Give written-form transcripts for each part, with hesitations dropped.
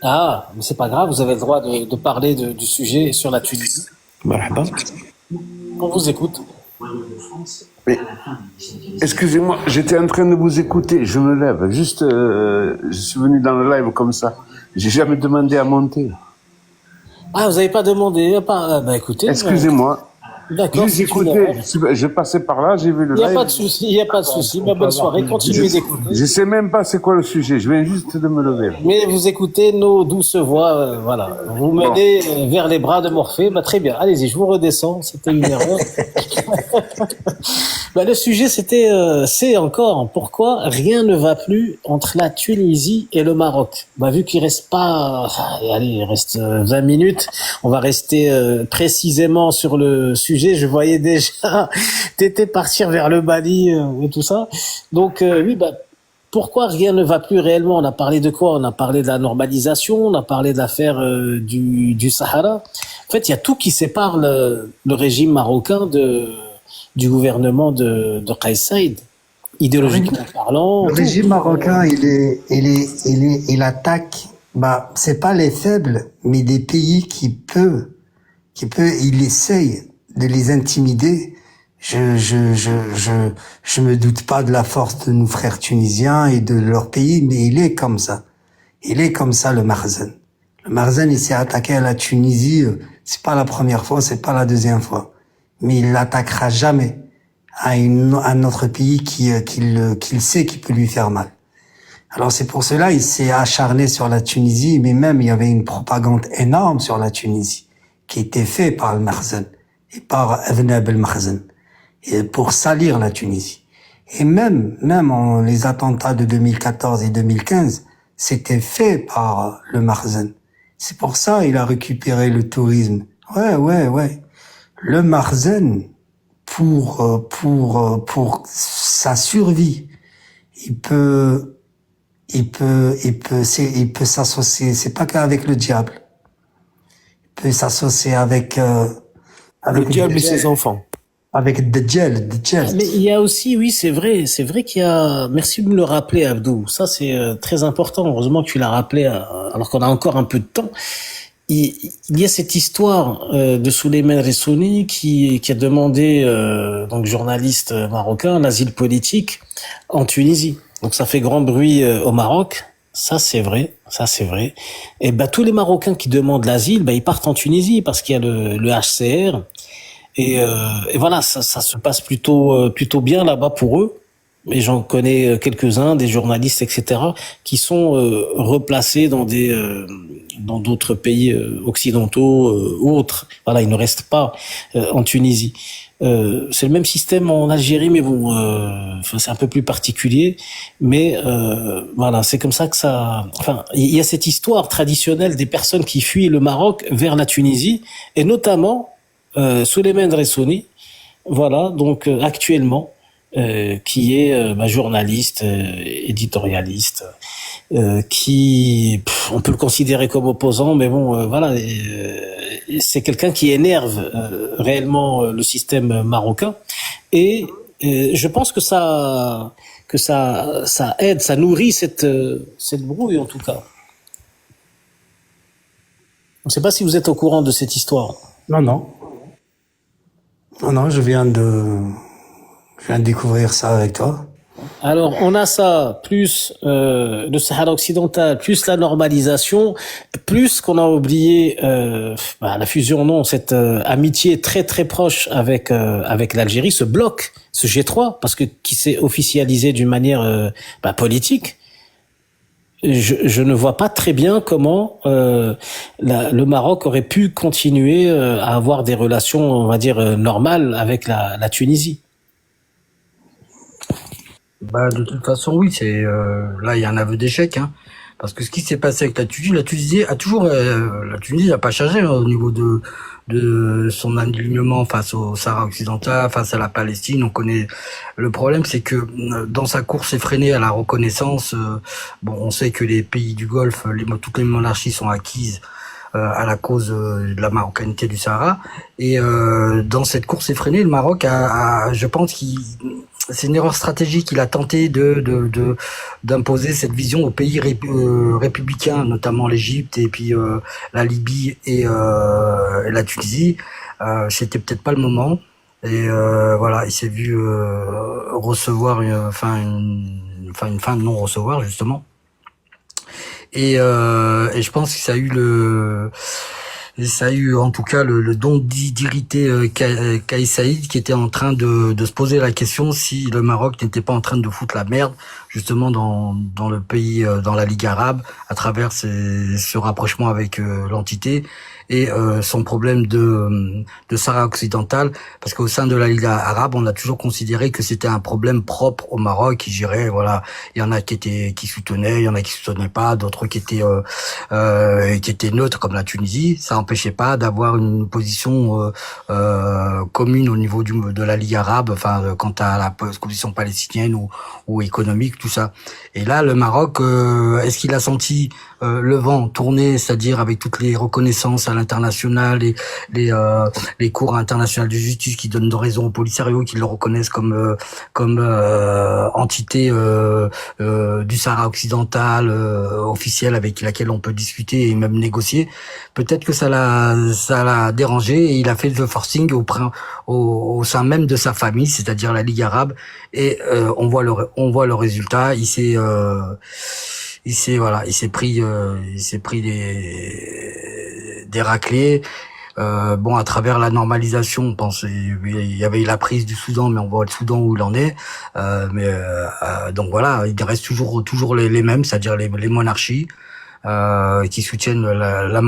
Ah, mais c'est pas grave, vous avez le droit de parler du sujet sur la Tunisie. Marhaba. On vous écoute. Mais, excusez-moi, j'étais en train de vous écouter, je me lève. Juste, je suis venu dans le live comme ça. J'ai jamais demandé à monter. Ah, vous n'avez pas demandé, pas, bah écoutez, Excusez-moi. d'accord, J'ai c'est une écouté, erreur. je passais par là, j'ai vu le Il n'y a pas live. de souci, il n'y a pas de souci. Bah, bonne soirée, continuez d'écouter. Je sais même pas c'est quoi le sujet, je viens juste de me lever. Mais vous écoutez nos douces voix, voilà. Vous Bon, menez vers les bras de Morphée. Bah, très bien. Allez-y, je vous redescends. C'était une erreur. Bah, le sujet, c'est encore pourquoi rien ne va plus entre la Tunisie et le Maroc. Bah, vu qu'il reste pas, allez, il reste 20 minutes, on va rester précisément sur le sujet. Je voyais déjà t'étais partir vers le Mali et tout ça. Donc oui, bah pourquoi rien ne va plus réellement? On a parlé de quoi? On a parlé de la normalisation, on a parlé de l'affaire du Sahara. En fait, il y a tout qui sépare le régime marocain du gouvernement de Kais Saïed, idéologiquement parlant, Le tout. régime marocain, il attaque, bah, c'est pas les faibles, mais des pays il essaye de les intimider. Je me doute pas de la force de nos frères tunisiens et de leur pays, mais il est comme ça. Il est comme ça, le Marzen. Le Marzen, il s'est attaqué à la Tunisie, c'est pas la première fois, c'est pas la deuxième fois. Mais il l'attaquera jamais à un autre pays qu'il sait qu'il peut lui faire mal. Alors c'est pour cela il s'est acharné sur la Tunisie, mais même il y avait une propagande énorme sur la Tunisie qui était faite par le Marzen et par Avenab el-Marzen et pour salir la Tunisie. Et même en les attentats de 2014 et 2015, c'était fait par le Marzen. C'est pour ça il a récupéré le tourisme. Ouais. Le Marzen pour sa survie, il peut s'associer, c'est pas qu'avec le diable. Il peut s'associer le avec diable et ses enfants. avec Dajjal. Mais il y a aussi, oui, c'est vrai qu'il y a. Merci de me le rappeler, Abdou. Ça, c'est très important. Heureusement que tu l'as rappelé, alors qu'on a encore un peu de temps. Il y a cette histoire de Souleymane Ressouni qui a demandé, donc journaliste marocain, l'asile politique en Tunisie. Donc ça fait grand bruit au Maroc. Ça c'est vrai, ça c'est vrai. Et ben tous les Marocains qui demandent l'asile, ben ils partent en Tunisie parce qu'il y a le HCR. Et voilà, ça se passe plutôt bien là-bas pour eux. Et j'en connais quelques-uns, des journalistes, etc., qui sont replacés dans d'autres pays occidentaux ou autres. Voilà, ils ne restent pas en Tunisie. C'est le même système en Algérie, mais bon, enfin c'est un peu plus particulier. Mais voilà, c'est comme ça que ça. Enfin, il y a cette histoire traditionnelle des personnes qui fuient le Maroc vers la Tunisie, et notamment Souleymane Ressouni. Voilà, donc actuellement. Qui est journaliste, éditorialiste, on peut le considérer comme opposant, mais bon, voilà, c'est quelqu'un qui énerve réellement le système marocain, et je pense que ça aide, ça nourrit cette brouille en tout cas. Je ne sais pas si vous êtes au courant de cette histoire. Non, je viens de découvrir ça avec toi. Alors, on a ça, plus le Sahara occidental, plus la normalisation, plus qu'on a oublié la fusion, non, cette amitié très très proche avec l'Algérie, ce bloc, ce G3, parce que qui s'est officialisé d'une manière politique. Je ne vois pas très bien comment le Maroc aurait pu continuer à avoir des relations, on va dire, normales avec la Tunisie. Bah, de toute façon, oui, là, il y a un aveu d'échec, hein. Parce que ce qui s'est passé avec la Tunisie a toujours, la Tunisie n'a pas changé, hein, au niveau de son alignement face au Sahara occidental, face à la Palestine. On connaît le problème, c'est que dans sa course effrénée à la reconnaissance, on sait que les pays du Golfe, toutes les monarchies sont acquises à la cause de la marocanité du Sahara. Et dans cette course effrénée, le Maroc je pense qu'il c'est une erreur stratégique. Il a tenté d'imposer cette vision aux pays républicains, notamment l'Égypte et puis la Libye et la Tunisie. C'était peut-être pas le moment. Et voilà, il s'est vu recevoir une fin de non-recevoir justement. Et je pense que ça a eu en tout cas le don d'irriter Kais Saïd, qui était en train de se poser la question si le Maroc n'était pas en train de foutre la merde justement dans le pays, dans la Ligue arabe, à travers ce rapprochement avec l'entité et son problème de Sahara occidental, parce qu'au sein de la Ligue arabe, on a toujours considéré que c'était un problème propre au Maroc, qui gérait, voilà, il y en a qui soutenaient, il y en a qui soutenaient pas, d'autres qui étaient neutres comme la Tunisie. Ça empêchait pas d'avoir une position commune au niveau de la Ligue arabe, enfin quant à la position palestinienne ou économique, tout ça. Et là, le Maroc, est-ce qu'il a senti le vent tourner, c'est-à-dire avec toutes les reconnaissances à l'international et les cours internationales de justice qui donnent raison au Polisario, qui le reconnaissent comme entité du Sahara occidental officielle avec laquelle on peut discuter et même négocier. Peut-être que ça l'a dérangé et il a fait le forcing au sein même de sa famille, c'est-à-dire la Ligue arabe, et on voit le résultat. Il s'est pris des raclés. Bon, à travers la normalisation, on pense il y avait la prise du Soudan, mais on voit le Soudan où il en est. Donc voilà, il reste toujours les mêmes, c'est-à-dire les monarchies qui soutiennent la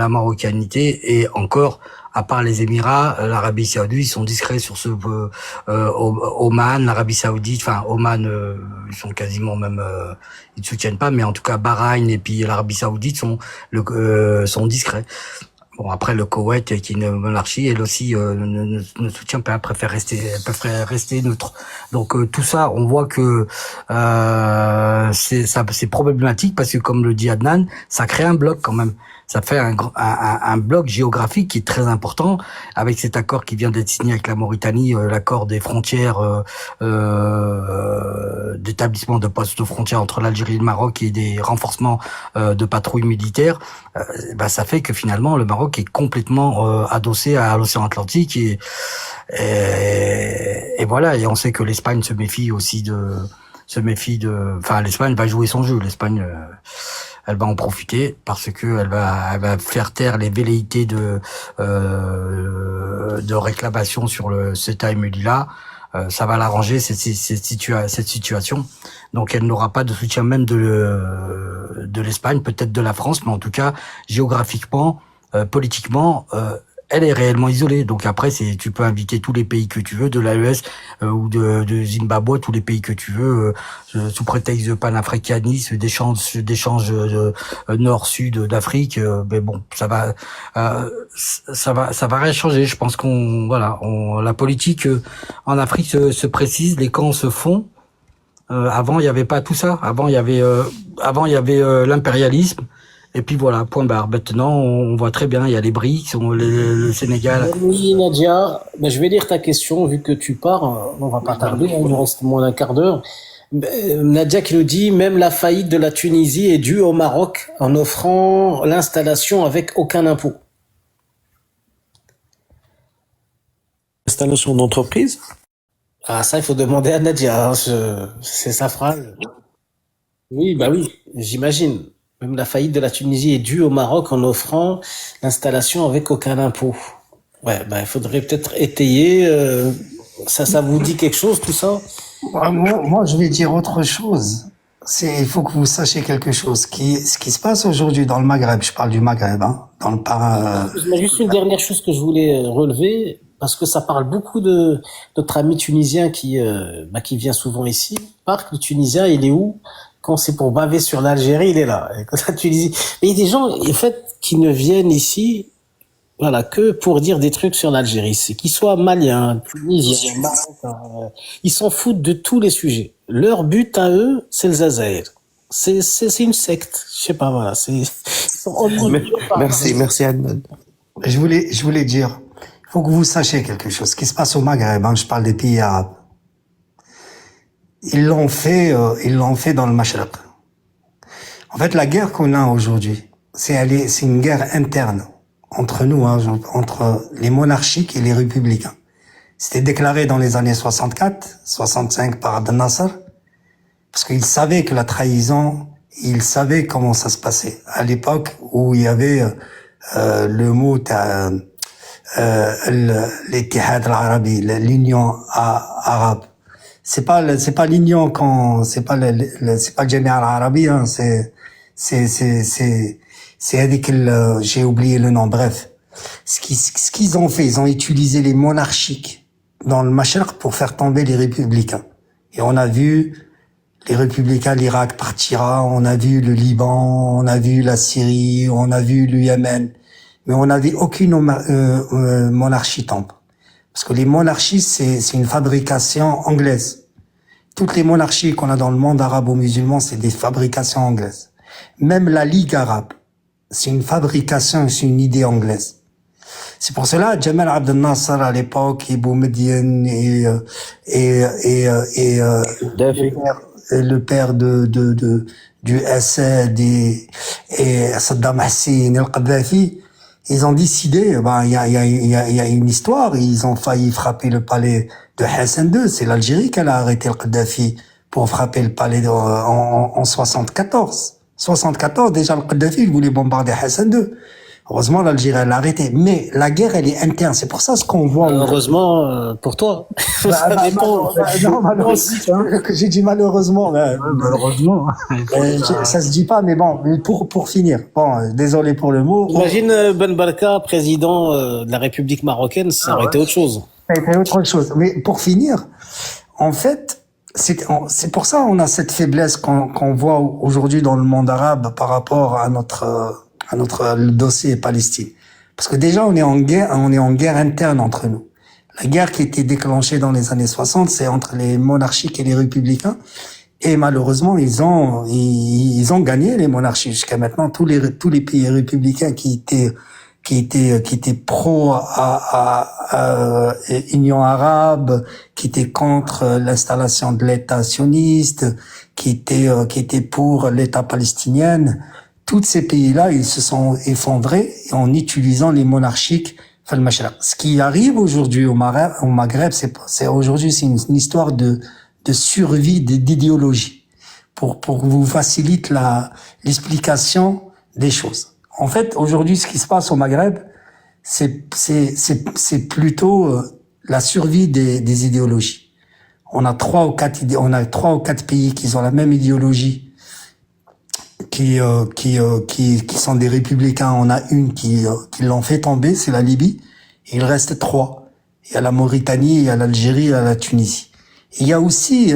marocanité, et encore, à part les Émirats, l'Arabie Saoudite, ils sont discrets sur ce Oman, l'Arabie Saoudite, enfin Oman, ils sont quasiment même, ils ne soutiennent pas, mais en tout cas Bahreïn et puis l'Arabie Saoudite sont discrets. Bon, après le Koweït, qui est une monarchie, elle aussi ne soutient pas, préfère rester neutre. Donc tout ça, on voit que c'est problématique, parce que comme le dit Adnan, ça crée un bloc quand même. Ça fait un bloc géographique qui est très important, avec cet accord qui vient d'être signé avec la Mauritanie, l'accord des frontières, d'établissement de postes de frontières entre l'Algérie et le Maroc, et des renforcements de patrouilles militaires. Ça fait que finalement le Maroc est complètement adossé à l'océan Atlantique, et voilà. Et on sait que l'Espagne se méfie enfin, l'Espagne va jouer son jeu. L'Espagne, elle va en profiter, parce que elle va faire taire les velléités de réclamation sur le CETA et Melilla. Ça va l'arranger, cette situation. Donc elle n'aura pas de soutien même de l'Espagne, peut-être de la France, mais en tout cas géographiquement, politiquement, elle est réellement isolée. Donc après, tu peux inviter tous les pays que tu veux, de l'AES ou de Zimbabwe, tous les pays que tu veux, sous prétexte de panafricanisme, d'échange nord-sud d'Afrique. Mais bon, ça va rien changer. Je pense la politique en Afrique se précise, les camps se font. Avant, il y avait pas tout ça. Avant, il y avait l'impérialisme. Et puis voilà, point barre. Maintenant, on voit très bien, il y a les BRICS, le Sénégal. Oui, Nadia, je vais lire ta question, vu que tu pars, on va pas tarder, il nous reste moins d'un quart d'heure. Nadia qui nous dit, même la faillite de la Tunisie est due au Maroc en offrant l'installation avec aucun impôt. Installation d'entreprise? Ah, ça, il faut demander à Nadia, hein, c'est sa phrase. Oui, oui, j'imagine. Même la faillite de la Tunisie est due au Maroc en offrant l'installation avec aucun impôt. Ouais, il faudrait peut-être étayer. Ça vous dit quelque chose, tout ça? Moi, je vais dire autre chose. Il faut que vous sachiez quelque chose. Ce qui se passe aujourd'hui dans le Maghreb, je parle du Maghreb, hein, dans le Juste une dernière chose que je voulais relever, parce que ça parle beaucoup de notre ami tunisien qui vient souvent ici. Parc, le Tunisien, il est où? Quand c'est pour baver sur l'Algérie, il est là. Et quand la Tunisie, mais il y a des gens, en fait, qui ne viennent ici, voilà, que pour dire des trucs sur l'Algérie. C'est qu'ils soient maliens, tunisiens, marocains, ils s'en foutent de tous les sujets. Leur but à eux, c'est le Zazaïr. C'est une secte. Je sais pas, voilà. Ils sont Merci Adnan. Je voulais dire, il faut que vous sachiez quelque chose. Ce qui se passe au Maghreb, hein, je parle des pays arabes. ils l'ont fait dans le Mashraq. En fait, la guerre qu'on a aujourd'hui, c'est une guerre interne entre nous, hein, entre les monarchiques et les républicains. C'était déclaré dans les années 64, 65 par Abdel Nasser, parce qu'ils savaient que la trahison, ils savaient comment ça se passait. À l'époque où il y avait le mot l'Ittihad al-Arabi, l'Union arabe. C'est pas l'union quand c'est pas le Jami'a al-Arabi, hein, c'est avec j'ai oublié le nom, bref. Ce qu'ils ont fait, ils ont utilisé les monarchiques dans le Mashraq pour faire tomber les républicains. Et on a vu les républicains, l'Irak partira, on a vu le Liban, on a vu la Syrie, on a vu le Yémen, mais on n'avait aucune monarchie tombe. Parce que les monarchies, c'est une fabrication anglaise. Toutes les monarchies qu'on a dans le monde arabo-musulman, c'est des fabrications anglaises. Même la Ligue arabe, c'est une fabrication, c'est une idée anglaise. C'est pour cela, Jamal Abdel Nasser à l'époque, et Boumediene le père du Assad et Saddam Hussein el-Kadhafi, ils ont décidé, il y a une histoire, ils ont failli frapper le palais de Hassan II, c'est l'Algérie qui a arrêté le Kadhafi pour frapper le palais en 74. 74, déjà le Kadhafi, il voulait bombarder Hassan II. Heureusement, l'Algérie l'a arrêté. Mais la guerre, elle est interne. C'est pour ça ce qu'on voit. Heureusement pour toi. Ça dépend. Non, malheureusement. J'ai dit malheureusement. Malheureusement. Ça se dit pas, mais bon, pour finir. Bon, désolé pour le mot. Imagine Ben Barka, président de la République marocaine, ça aurait été autre chose. Ça aurait été autre chose. Mais pour finir, en fait, c'est pour ça on a cette faiblesse qu'on voit aujourd'hui dans le monde arabe par rapport à notre dossier Palestine. Parce que déjà, on est en guerre interne entre nous. La guerre qui a été déclenchée dans les années 60, c'est entre les monarchiques et les républicains. Et malheureusement, ils ont gagné les monarchies. Jusqu'à maintenant, tous les pays républicains qui étaient pro à Union arabe, qui étaient contre l'installation de l'État sioniste, qui étaient pour l'État palestinien. Tous ces pays-là, ils se sont effondrés en utilisant les monarchiques. Ce qui arrive aujourd'hui au Maghreb, c'est une histoire de survie d'idéologie pour vous faciliter l'explication des choses. En fait, aujourd'hui, ce qui se passe au Maghreb, c'est plutôt la survie des idéologies. On a trois ou quatre pays qui ont la même idéologie, qui sont des républicains. On a une qui l'ont fait tomber, c'est la Libye. Et il reste trois. Il y a la Mauritanie, il y a l'Algérie, il y a la Tunisie. Et il y a aussi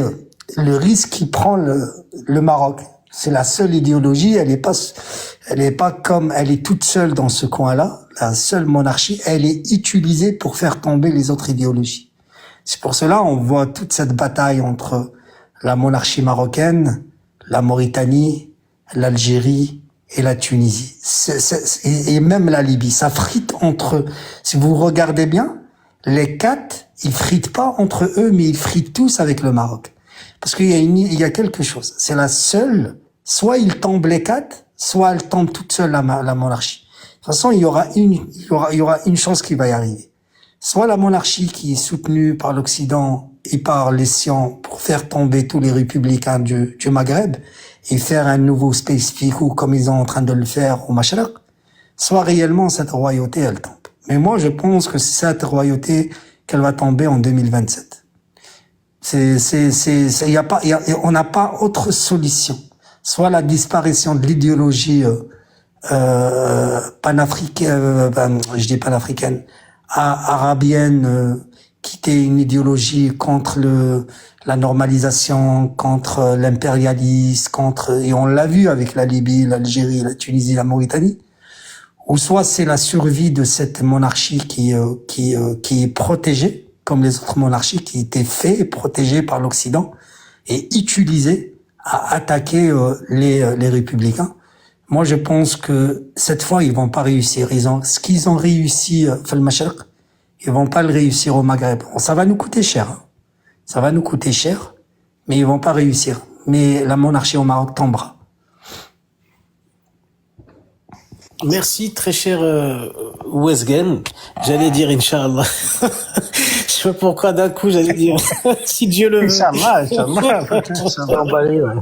le risque qui prend le Maroc. C'est la seule idéologie, elle est pas comme, elle est toute seule dans ce coin-là. La seule monarchie, elle est utilisée pour faire tomber les autres idéologies. C'est pour cela, on voit toute cette bataille entre la monarchie marocaine, la Mauritanie, l'Algérie et la Tunisie. Et même la Libye. Ça frite entre eux. Si vous regardez bien, les quatre, ils fritent pas entre eux, mais ils fritent tous avec le Maroc. Parce qu'il y a quelque chose. C'est la seule, soit ils tombent les quatre, soit elle tombe toute seule la monarchie. De toute façon, il y aura une chose qui va y arriver. Soit la monarchie qui est soutenue par l'Occident et par les Sions pour faire tomber tous les républicains du Maghreb et faire un nouveau space fico comme ils sont en train de le faire au Mashraq, soit réellement cette royauté, elle tombe. Mais moi, je pense que c'est cette royauté qu'elle va tomber en 2027. On n'a pas autre solution. Soit la disparition de l'idéologie panafricaine, je dis panafricaine, arabienne, qui était une idéologie contre la normalisation, contre l'impérialisme, et on l'a vu avec la Libye, l'Algérie, la Tunisie, la Mauritanie. Ou soit c'est la survie de cette monarchie qui est protégée, comme les autres monarchies qui étaient faites et protégées par l'Occident et utilisées à attaquer les républicains. Moi, je pense que cette fois, ils vont pas réussir. Ce qu'ils ont réussi au Mashraq, ils vont pas le réussir au Maghreb. Ça va nous coûter cher. Hein. Ça va nous coûter cher. mais ils vont pas réussir. Mais la monarchie au Maroc tombera. Merci, très cher Wesgen. J'allais dire Inch'Allah. Je sais pas pourquoi d'un coup j'allais dire si Dieu le veut. Inch'Allah, Inch'Allah. Emballé, ouais.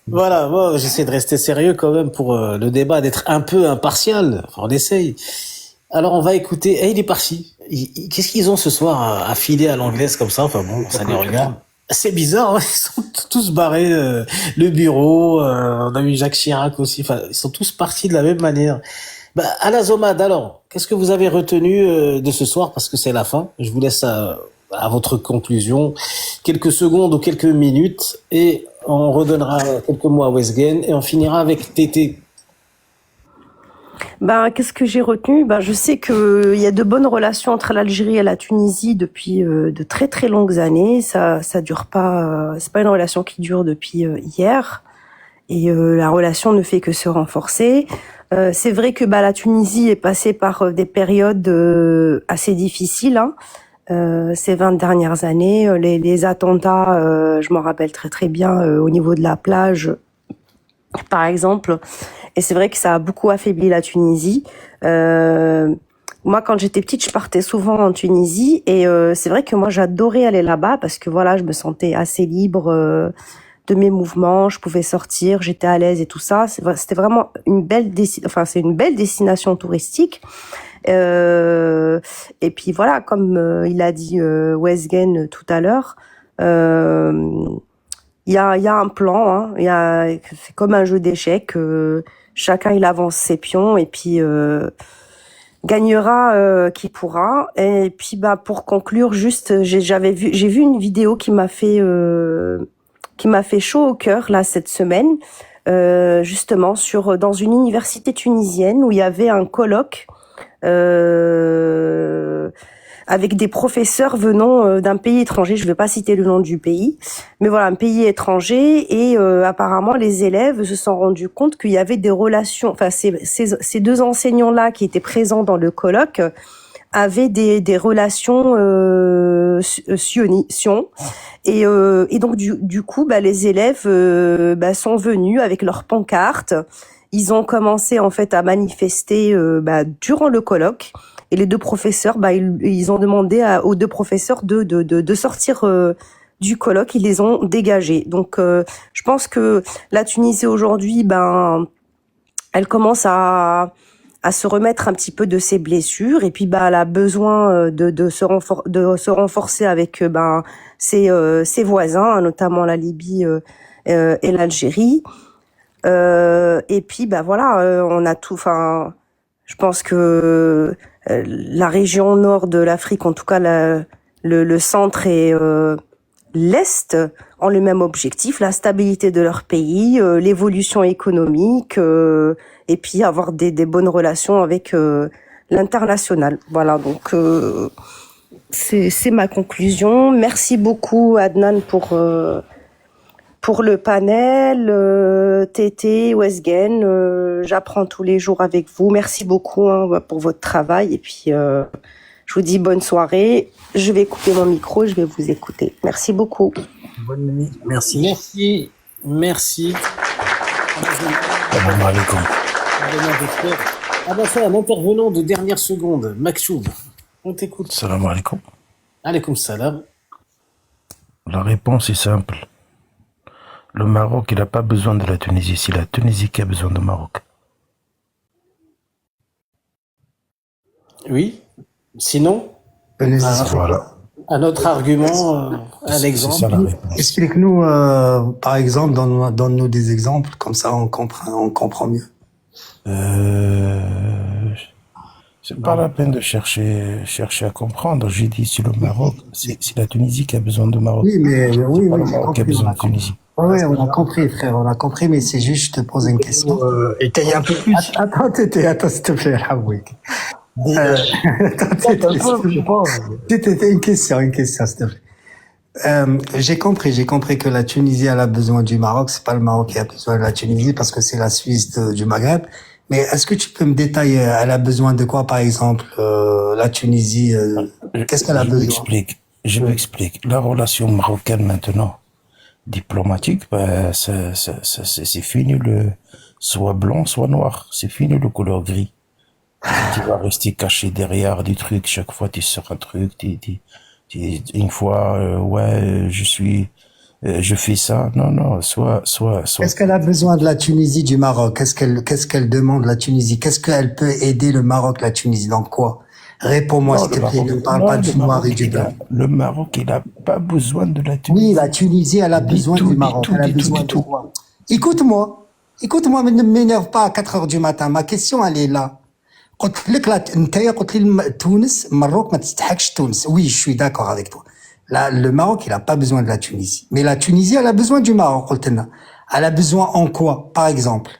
Voilà, moi j'essaie de rester sérieux quand même pour le débat, d'être un peu impartial. Enfin, on essaye. Alors on va écouter. Eh, il est parti. Qu'est-ce qu'ils ont ce soir à filer à l'anglaise comme ça? Enfin bon, ça les regarde. C'est bizarre, hein, ils sont tous barrés. Le bureau, on a eu Jacques Chirac aussi. Enfin, ils sont tous partis de la même manière. Bah, Ala Zomad, alors, qu'est-ce que vous avez retenu de ce soir? Parce que c'est la fin. Je vous laisse à votre conclusion. Quelques secondes ou quelques minutes. Et on redonnera quelques mots à Westgen. Et on finira avec Tété. Ben, qu'est-ce que j'ai retenu? Ben, je sais qu'il y a de bonnes relations entre l'Algérie et la Tunisie depuis de très très longues années. Ça dure pas. C'est pas une relation qui dure depuis hier. Et la relation ne fait que se renforcer. C'est vrai que la Tunisie est passée par des périodes assez difficiles. Hein. Ces 20 dernières années, les attentats, je m'en rappelle très très bien au niveau de la plage, par exemple. Et c'est vrai que ça a beaucoup affaibli la Tunisie. Moi, quand j'étais petite, je partais souvent en Tunisie et c'est vrai que moi, j'adorais aller là-bas parce que voilà, je me sentais assez libre de mes mouvements, je pouvais sortir, j'étais à l'aise et tout ça. C'était vraiment c'est une belle destination touristique. Et puis voilà, comme il a dit Westgen tout à l'heure, il y a un plan, hein, c'est comme un jeu d'échecs. Chacun il avance ses pions et puis gagnera qui pourra. Et puis pour conclure, juste j'ai vu une vidéo qui m'a fait chaud au cœur là cette semaine, justement dans une université tunisienne où il y avait un colloque avec des professeurs venant d'un pays étranger. Je ne vais pas citer le nom du pays, mais voilà, un pays étranger. Et apparemment, les élèves se sont rendus compte qu'il y avait des relations. Enfin, ces deux enseignants-là qui étaient présents dans le colloque avaient des relations sion. Et donc du coup, les élèves sont venus avec leurs pancartes. Ils ont commencé en fait à manifester durant le colloque. Et les deux professeurs, ils ont demandé aux deux professeurs de sortir du colloque. Ils les ont dégagés. Donc, je pense que la Tunisie aujourd'hui, elle commence à se remettre un petit peu de ses blessures. Et puis, elle a besoin de se renforcer avec ses voisins, notamment la Libye et l'Algérie. Et puis, on a tout. Enfin, je pense que la région nord de l'Afrique, en tout cas le centre et l'Est, ont le même objectif, la stabilité de leur pays, l'évolution économique, et puis avoir des bonnes relations avec l'international. Voilà, donc c'est ma conclusion. Merci beaucoup Adnan pour le panel, Tété, Westgen, j'apprends tous les jours avec vous. Merci beaucoup pour votre travail. Et puis, je vous dis bonne soirée. Je vais couper mon micro et je vais vous écouter. Merci beaucoup. Bonne nuit. Merci. Merci. Salam alaikum. C'est un intervenant de dernière seconde, Makchoub. On t'écoute. Salam alaikum. Alaikum salam. La réponse est simple. Le Maroc, il n'a pas besoin de la Tunisie. C'est la Tunisie qui a besoin du Maroc. Oui. Sinon, Voilà. un autre argument, un C'est exemple. ça la réponse. Explique-nous, par exemple, donne-nous des exemples, comme ça on comprend mieux. C'est pas la peine de chercher à comprendre. J'ai dit, c'est le Maroc, c'est la Tunisie qui a besoin du Maroc. Oui, mais C'est oui, pas le j'ai Maroc qui a compris. besoin de Tunisie. Oui, on a compris, frère, on a compris, mais c'est juste, je te pose une question. Étaye un peu plus. Attends, s'il te plaît, Hawik. C'était une question, s'il te plaît. J'ai compris que la Tunisie elle a besoin du Maroc, c'est pas le Maroc qui a besoin de la Tunisie parce que c'est la Suisse du Maghreb. Mais est-ce que tu peux me détailler, elle a besoin de quoi par exemple, la Tunisie, qu'est-ce qu'elle a besoin? Je m'explique. La relation marocaine maintenant, diplomatique, bah, c'est fini le soit blanc, soit noir. C'est fini le couleur gris. Tu vas rester caché derrière des trucs. Chaque fois, tu sors un truc. Une fois, je fais ça. Non, soit. Qu'est-ce qu'elle a besoin de la Tunisie, du Maroc? Qu'est-ce qu'elle demande, la Tunisie? Qu'est-ce qu'elle peut aider le Maroc, la Tunisie? Dans quoi? Réponds-moi, s'il te plaît. Ne parle pas du noir et du blanc. Le Maroc, il n'a pas besoin de la Tunisie. Oui, la Tunisie, elle a besoin du Maroc. Elle a besoin de quoi? Écoute-moi, ne m'énerve pas à 4 heures du matin. Ma question, elle est là. قلت لك نتايا قلت لي تونس Maroc ما تستحقش تونس. Oui, je suis d'accord avec toi. Là, le Maroc, il a pas besoin de la Tunisie. Mais la Tunisie, elle a besoin du Maroc, قلت لنا. Elle a besoin en quoi, par exemple?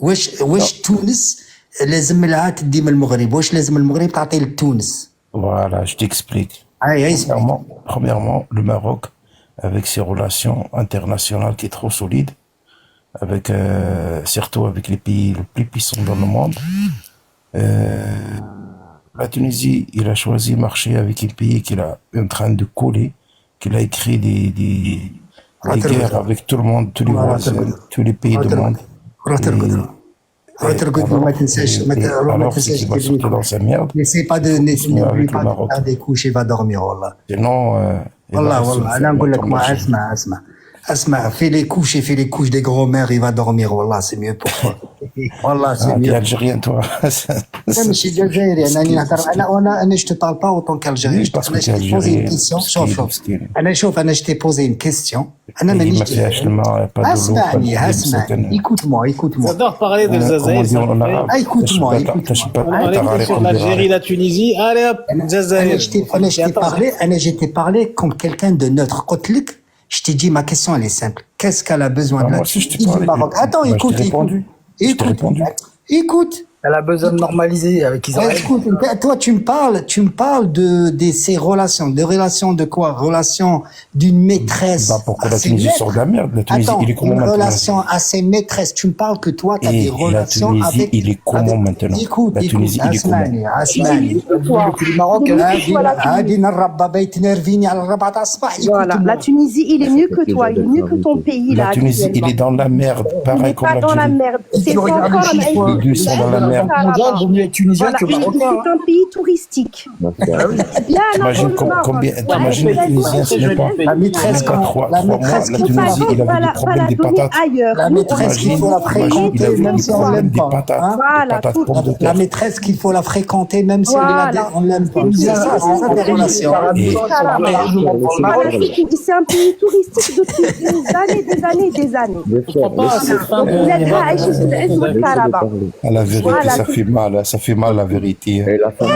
واش تونس لازم لها تدي من المغرب؟ واش لازم المغرب تعطي لتونس؟ Voilà, je t'explique. Premièrement, le Maroc, avec ses relations internationales qui est trop solide, avec surtout avec les pays les plus puissants dans le monde, la Tunisie, il a choisi de marcher avec un pays qu'il est en train de coller, qu'il a écrit des guerres avec tout le monde, tous les voisins, tous les pays du monde. Alors, c'est qu'il va sortir dans sa merde. N'essaie pas de faire des couches, il va dormir, wallah. Sinon, wallah, أنا نقول لك ما اسمع fais les couches des gros-mères, il va dormir, wallah, c'est mieux pour toi. Wallah, c'est mieux. T'es algérien, toi. لا ماشي جزائري انا je te parle pas autant qu'algérien. Je t'ai posé une question. شوف انا je t'ai posé une question. انا مانيش اسمعني écoute-moi. J'adore parler de Zazaï. Écoute-moi. On est sur l'Algérie, la Tunisie. Allez hop, Zazaï. je t'ai parlé comme quelqu'un de neutre. قلت لك je t'ai dit, ma question, elle est simple. Qu'est-ce qu'elle a besoin de la Tunisie du Maroc? Attends, écoute. Elle a besoin de normaliser avec Israël. Écoute, toi, tu me parles de ces relations. De relations de quoi? Relations d'une maîtresse. Bah, pourquoi la Tunisie sort de la merde? La Tunisie, il est comment maintenant? Une relation à ses maîtresses. Tu me parles que toi, tu as des relations avec... La Tunisie, il est comment maintenant? Écoute, اسمعني. Voilà, la Tunisie, il est mieux que toi. Il est mieux que ton pays, là. La Tunisie, il est dans la merde. Pareil comme l'Algérie. Pas dans la merde. C'est encore dans la merde. C'est un pays touristique. T'imagines les Tunisiens, c'est même pas la maîtresse la Tunisie, il avait des problèmes des patates. La maîtresse qu'il faut la fréquenter même si on l'aime pas. La maîtresse qu'il faut la fréquenter même si on l'aime pas. C'est ça des relations. C'est un pays touristique depuis des années. Vous êtes là, la vérité, ça fait mal la vérité. La vérité,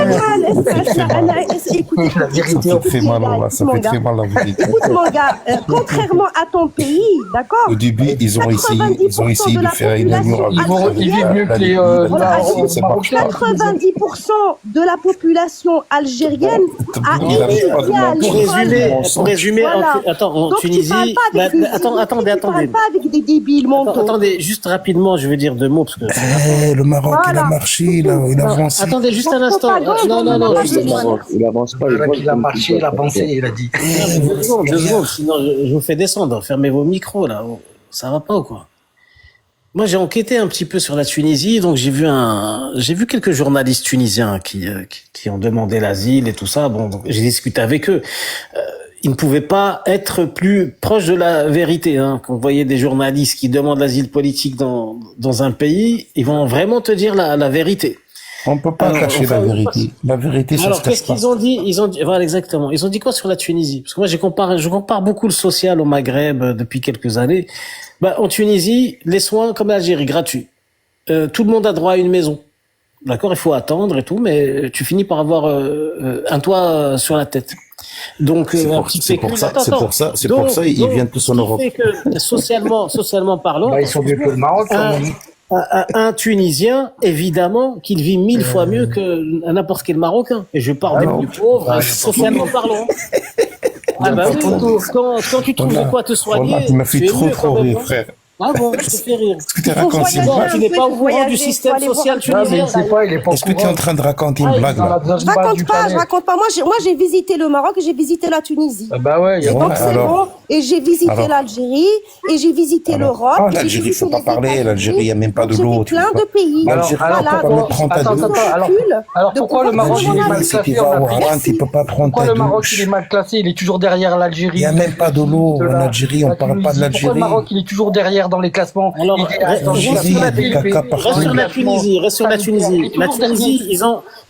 ça fait mal, ça fait très mal la vérité. Écoute mon gars, contrairement à ton pays, d'accord? Au début, ils ont essayé de faire une union avec 90% de la population algérienne a immigré. Pour résumer, attends, en Tunisie, attendez. Tu parles pas avec des débiles, mon ton. Attendez, juste rapidement, je veux dire deux mots parce que. Le Maroc, il a marché, il a avancé. Attendez juste un instant. Non. Il avance pas. Il a marché, il a avancé, il a dit. 2 secondes, sinon je vous fais descendre. Fermez vos micros là. Ça va pas ou quoi? Moi, j'ai enquêté un petit peu sur la Tunisie, donc j'ai vu quelques journalistes tunisiens qui ont demandé l'asile et tout ça. Bon, donc, j'ai discuté avec eux. Ils ne pouvaient pas être plus proches de la vérité. Quand vous voyez des journalistes qui demandent l'asile politique dans un pays, ils vont vraiment te dire la vérité. On ne peut pas cacher la vérité. La vérité, ça se cache pas. Alors, qu'est-ce qu'ils ont dit? Voilà, exactement. Ils ont dit quoi sur la Tunisie? Parce que moi, je compare beaucoup le social au Maghreb depuis quelques années. En Tunisie, les soins, comme l'Algérie, gratuits. Tout le monde a droit à une maison. D'accord? Il faut attendre et tout, mais tu finis par avoir un toit sur la tête. Donc, c'est pour ça, ils viennent tous en Europe. C'est que socialement parlant. Ils sont mieux que le Maroc, un Tunisien, évidemment, qu'il vit 1000 fois mieux que n'importe quel Marocain. Et je parle des plus pauvres, socialement parlant. Quand tu trouves de quoi te soigner, tu m'as fait trop rire, frère. Ah bon, je te fais rire. Est-ce que tu racontes une blague? Tu n'es pas au courant du système social tunisien? Est-ce que tu es en train de raconter une blague là? Je raconte pas. Moi, j'ai visité le Maroc et j'ai visité la Tunisie. Bah ouais, donc c'est bon. et j'ai visité Alors, l'Algérie, et j'ai visité l'Europe, ah, et j'ai l'Algérie, il visité faut pas les parler. L'Algérie, il n'y a même pas donc de j'ai fait l'eau. plein de pays. L'Algérie, Voilà, tu peux pas me donc prendre ta ils Attends, sont douche. ridicules alors de pourquoi le comportement Maroc il est mal L'Algérie, si tu classé vas en au Afrique? Haran, tu peux pas prendre Pourquoi ta le Maroc il est douche. mal classé? Il est toujours derrière Il l'Algérie, n'y a même pas de l'eau de en Algérie. On la parle pas de Tunisie. Pourquoi le Maroc l'Algérie. il est toujours derrière dans les classements? Alors, Il est dans les reste L'Algérie, sur il y la a des classificatifs et caca Reste partout. sur la classement Tunisie, reste sur la sanitaire. Il Tunisie. est La toujours derrière. Tunisie,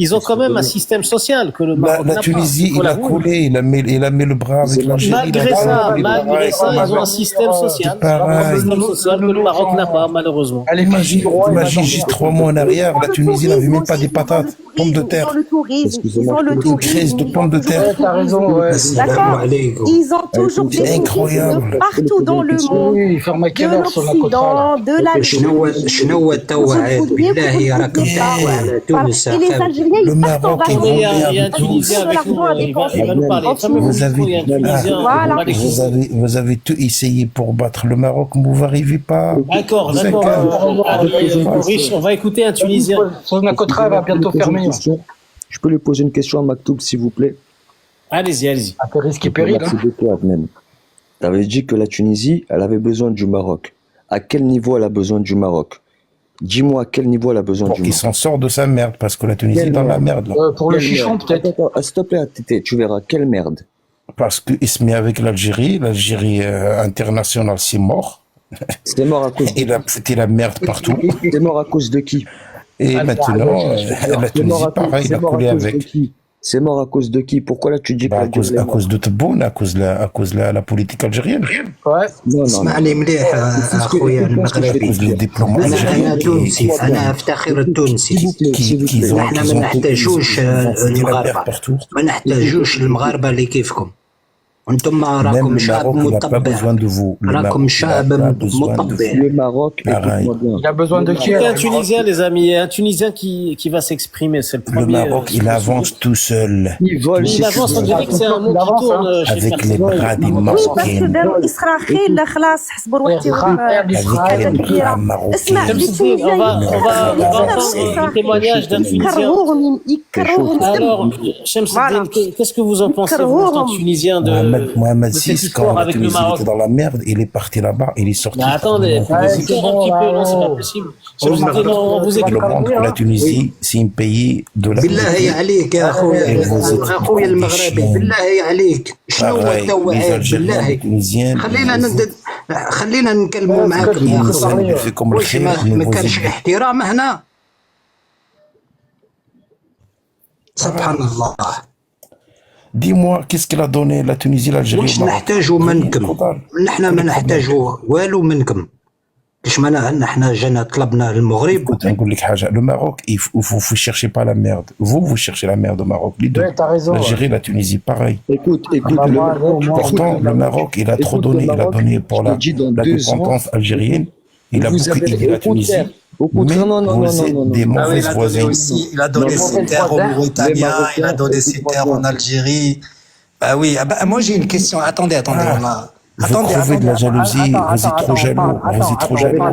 ils ont quand même un système social que le Maroc La n'a pas. Tunisie, Il faut il a l'avouer. collé, il a mis le bras avec l'Algérie. Malgré ça, Il a malgré ça, ils ont un système social. C'est pareil. Un système social que le Maroc n'a pas, malheureusement. Allez, Imagine, imagine juste 3 mois en arrière, la Tunisie n'avait même pas des patates, pommes de terre. Ils ont le tourisme, ils ont le Une tourisme, crise de ils ont pommes de toujours terre. le Ouais, t'as raison, tourisme. ouais. Assalamu D'accord. alaikum. Ils ont toujours des touristes incroyable. de partout dans le monde, Oui, il ferme à de quelle heure sur la côte là? l'Occident, de l'Algérie. شنو التوعد بالله راكم تحكوا على تونس Et les Algériens, Le ils partent en Maroc est vacances. Il y a un avec Tunisien avec nous, il va nous parler. Fermez vos micros, il y a un Tunisien. Voilà. On va l'écouter. vous avez tout essayé pour battre le Maroc, mais vous n'arrivez pas. D'accord, Vous d'accord. inquiétez. Maurice, on va écouter un Tunisien. Son Nakotra va bientôt fermer. Je peux lui poser une question à Maktoub, s'il vous plaît? Allez-y, allez-y. À tes risques et périls. Merci beaucoup, Adnan. Tu avais dit que la Tunisie, elle avait besoin du Maroc. À quel niveau elle a besoin du Maroc? Dis-moi à quel niveau elle a besoin Pour du qu'il Maroc. s'en sorte de sa merde, parce que la Tunisie est dans la merde, là. Pour le Quelle chichon merde? peut-être. Attends, s'il te plaît, Tété, tu verras, quelle merde. Parce qu'il se met avec l'Algérie internationale, c'est mort. C'est mort à cause C'était la merde partout. C'est mort à cause de qui? Et maintenant, la Tunisie, pareil, il a collé avec. qui? C'est mort à cause de qui? Pourquoi là tu dis que Bah, l'Algérie est à cause morte? de Tebboune, à cause de la politique algérienne, Ouais. Non, non, non. اسمعني مليح اخويا à cause المغربي. des diplômes انا algériens تونسي انا افتخر S'il التونسي. vous plaît, s'il vous plaît. احنا ما نحتاجوش المغاربه، partout. ما نحتاجوش المغاربه اللي كيفكم. انتم Même راكم le شعب Maroc, il n'a pas مطبع، besoin de vous. Le راكم Maroc, il شعب n'a pas besoin de vous. مطبع. Le Maroc, Pareil. écoute-moi bien. Il a besoin de qui? Il y a un alors, Tunisien, les amis, il y a un Tunisien qui va s'exprimer. C'est le Le premier. Maroc, il avance tout seul. Ils volent, Il avance, on dirait que c'est un mot qui tourne chez Avec les personne. bras des Oui, parce que Marocains. داروا إسرائيل خلاص حسبوا روحهم Avec les bras اسمع marocains. les On va entendre le témoignage d'un Tunisien. يكرهوهم Alors, Chemseddin, qu'est-ce que vous en pensez, vous, en tant que Tunisien, Mohamed de cette VI, histoire quand la avec le Tunisie Maroc? était dans la merde, il est parti là-bas, il est sorti. Mais attendez, faut Ouais, vous c'est écouter un bon, petit peu, là, non, c'est pas oh. possible. Chemseddin, on vous Il écoute. montre que la Tunisie, c'est un pays de la بالله عليك يا اخويا اخويا المغربي، بالله عليك شنو هو Pareil, les التوعية Algériens, les بالله؟ Tunisiens, خلينا نكلموا معاكم يا ils اخويا. ont fait comme le واش خير, ما mais كانش vous احترام هنا؟ سبحان الله. Dis-moi, qu'est-ce qu'elle a donné la Tunisie, l'Algérie, واش au Maroc? نحتاجوا منكم؟ نحنا ما نحتاجوا والو منكم. كاش ما نحنا جانا طلبنا المغرب. Écoute, نقول لك حاجة, le Maroc, vous cherchez pas la merde. Vous cherchez la merde au Maroc, les deux. Ouais, t'as raison. L'Algérie, la Tunisie, pareil. Écoute, bah, le moi, Maroc, moi, Pourtant, le Maroc, il a trop écoute, donné. le Il a Maroc, donné pour je te dis, dans la 2 ans, dépendance algérienne. Il a vous beaucoup avez aidé la Tunisie. au contraire, Mais non, non, vous non, êtes non, non, des non. Ah oui, mauvais voisins. il a donné Non, ses terres aux Mauritaniens, il a donné ses écoute-moi terres bien. en Algérie. Bah oui, ah bah, moi j'ai une question. Attendez, Ah, on a. Vous crevez de la jalousie, vous êtes trop jaloux, vous êtes trop jaloux.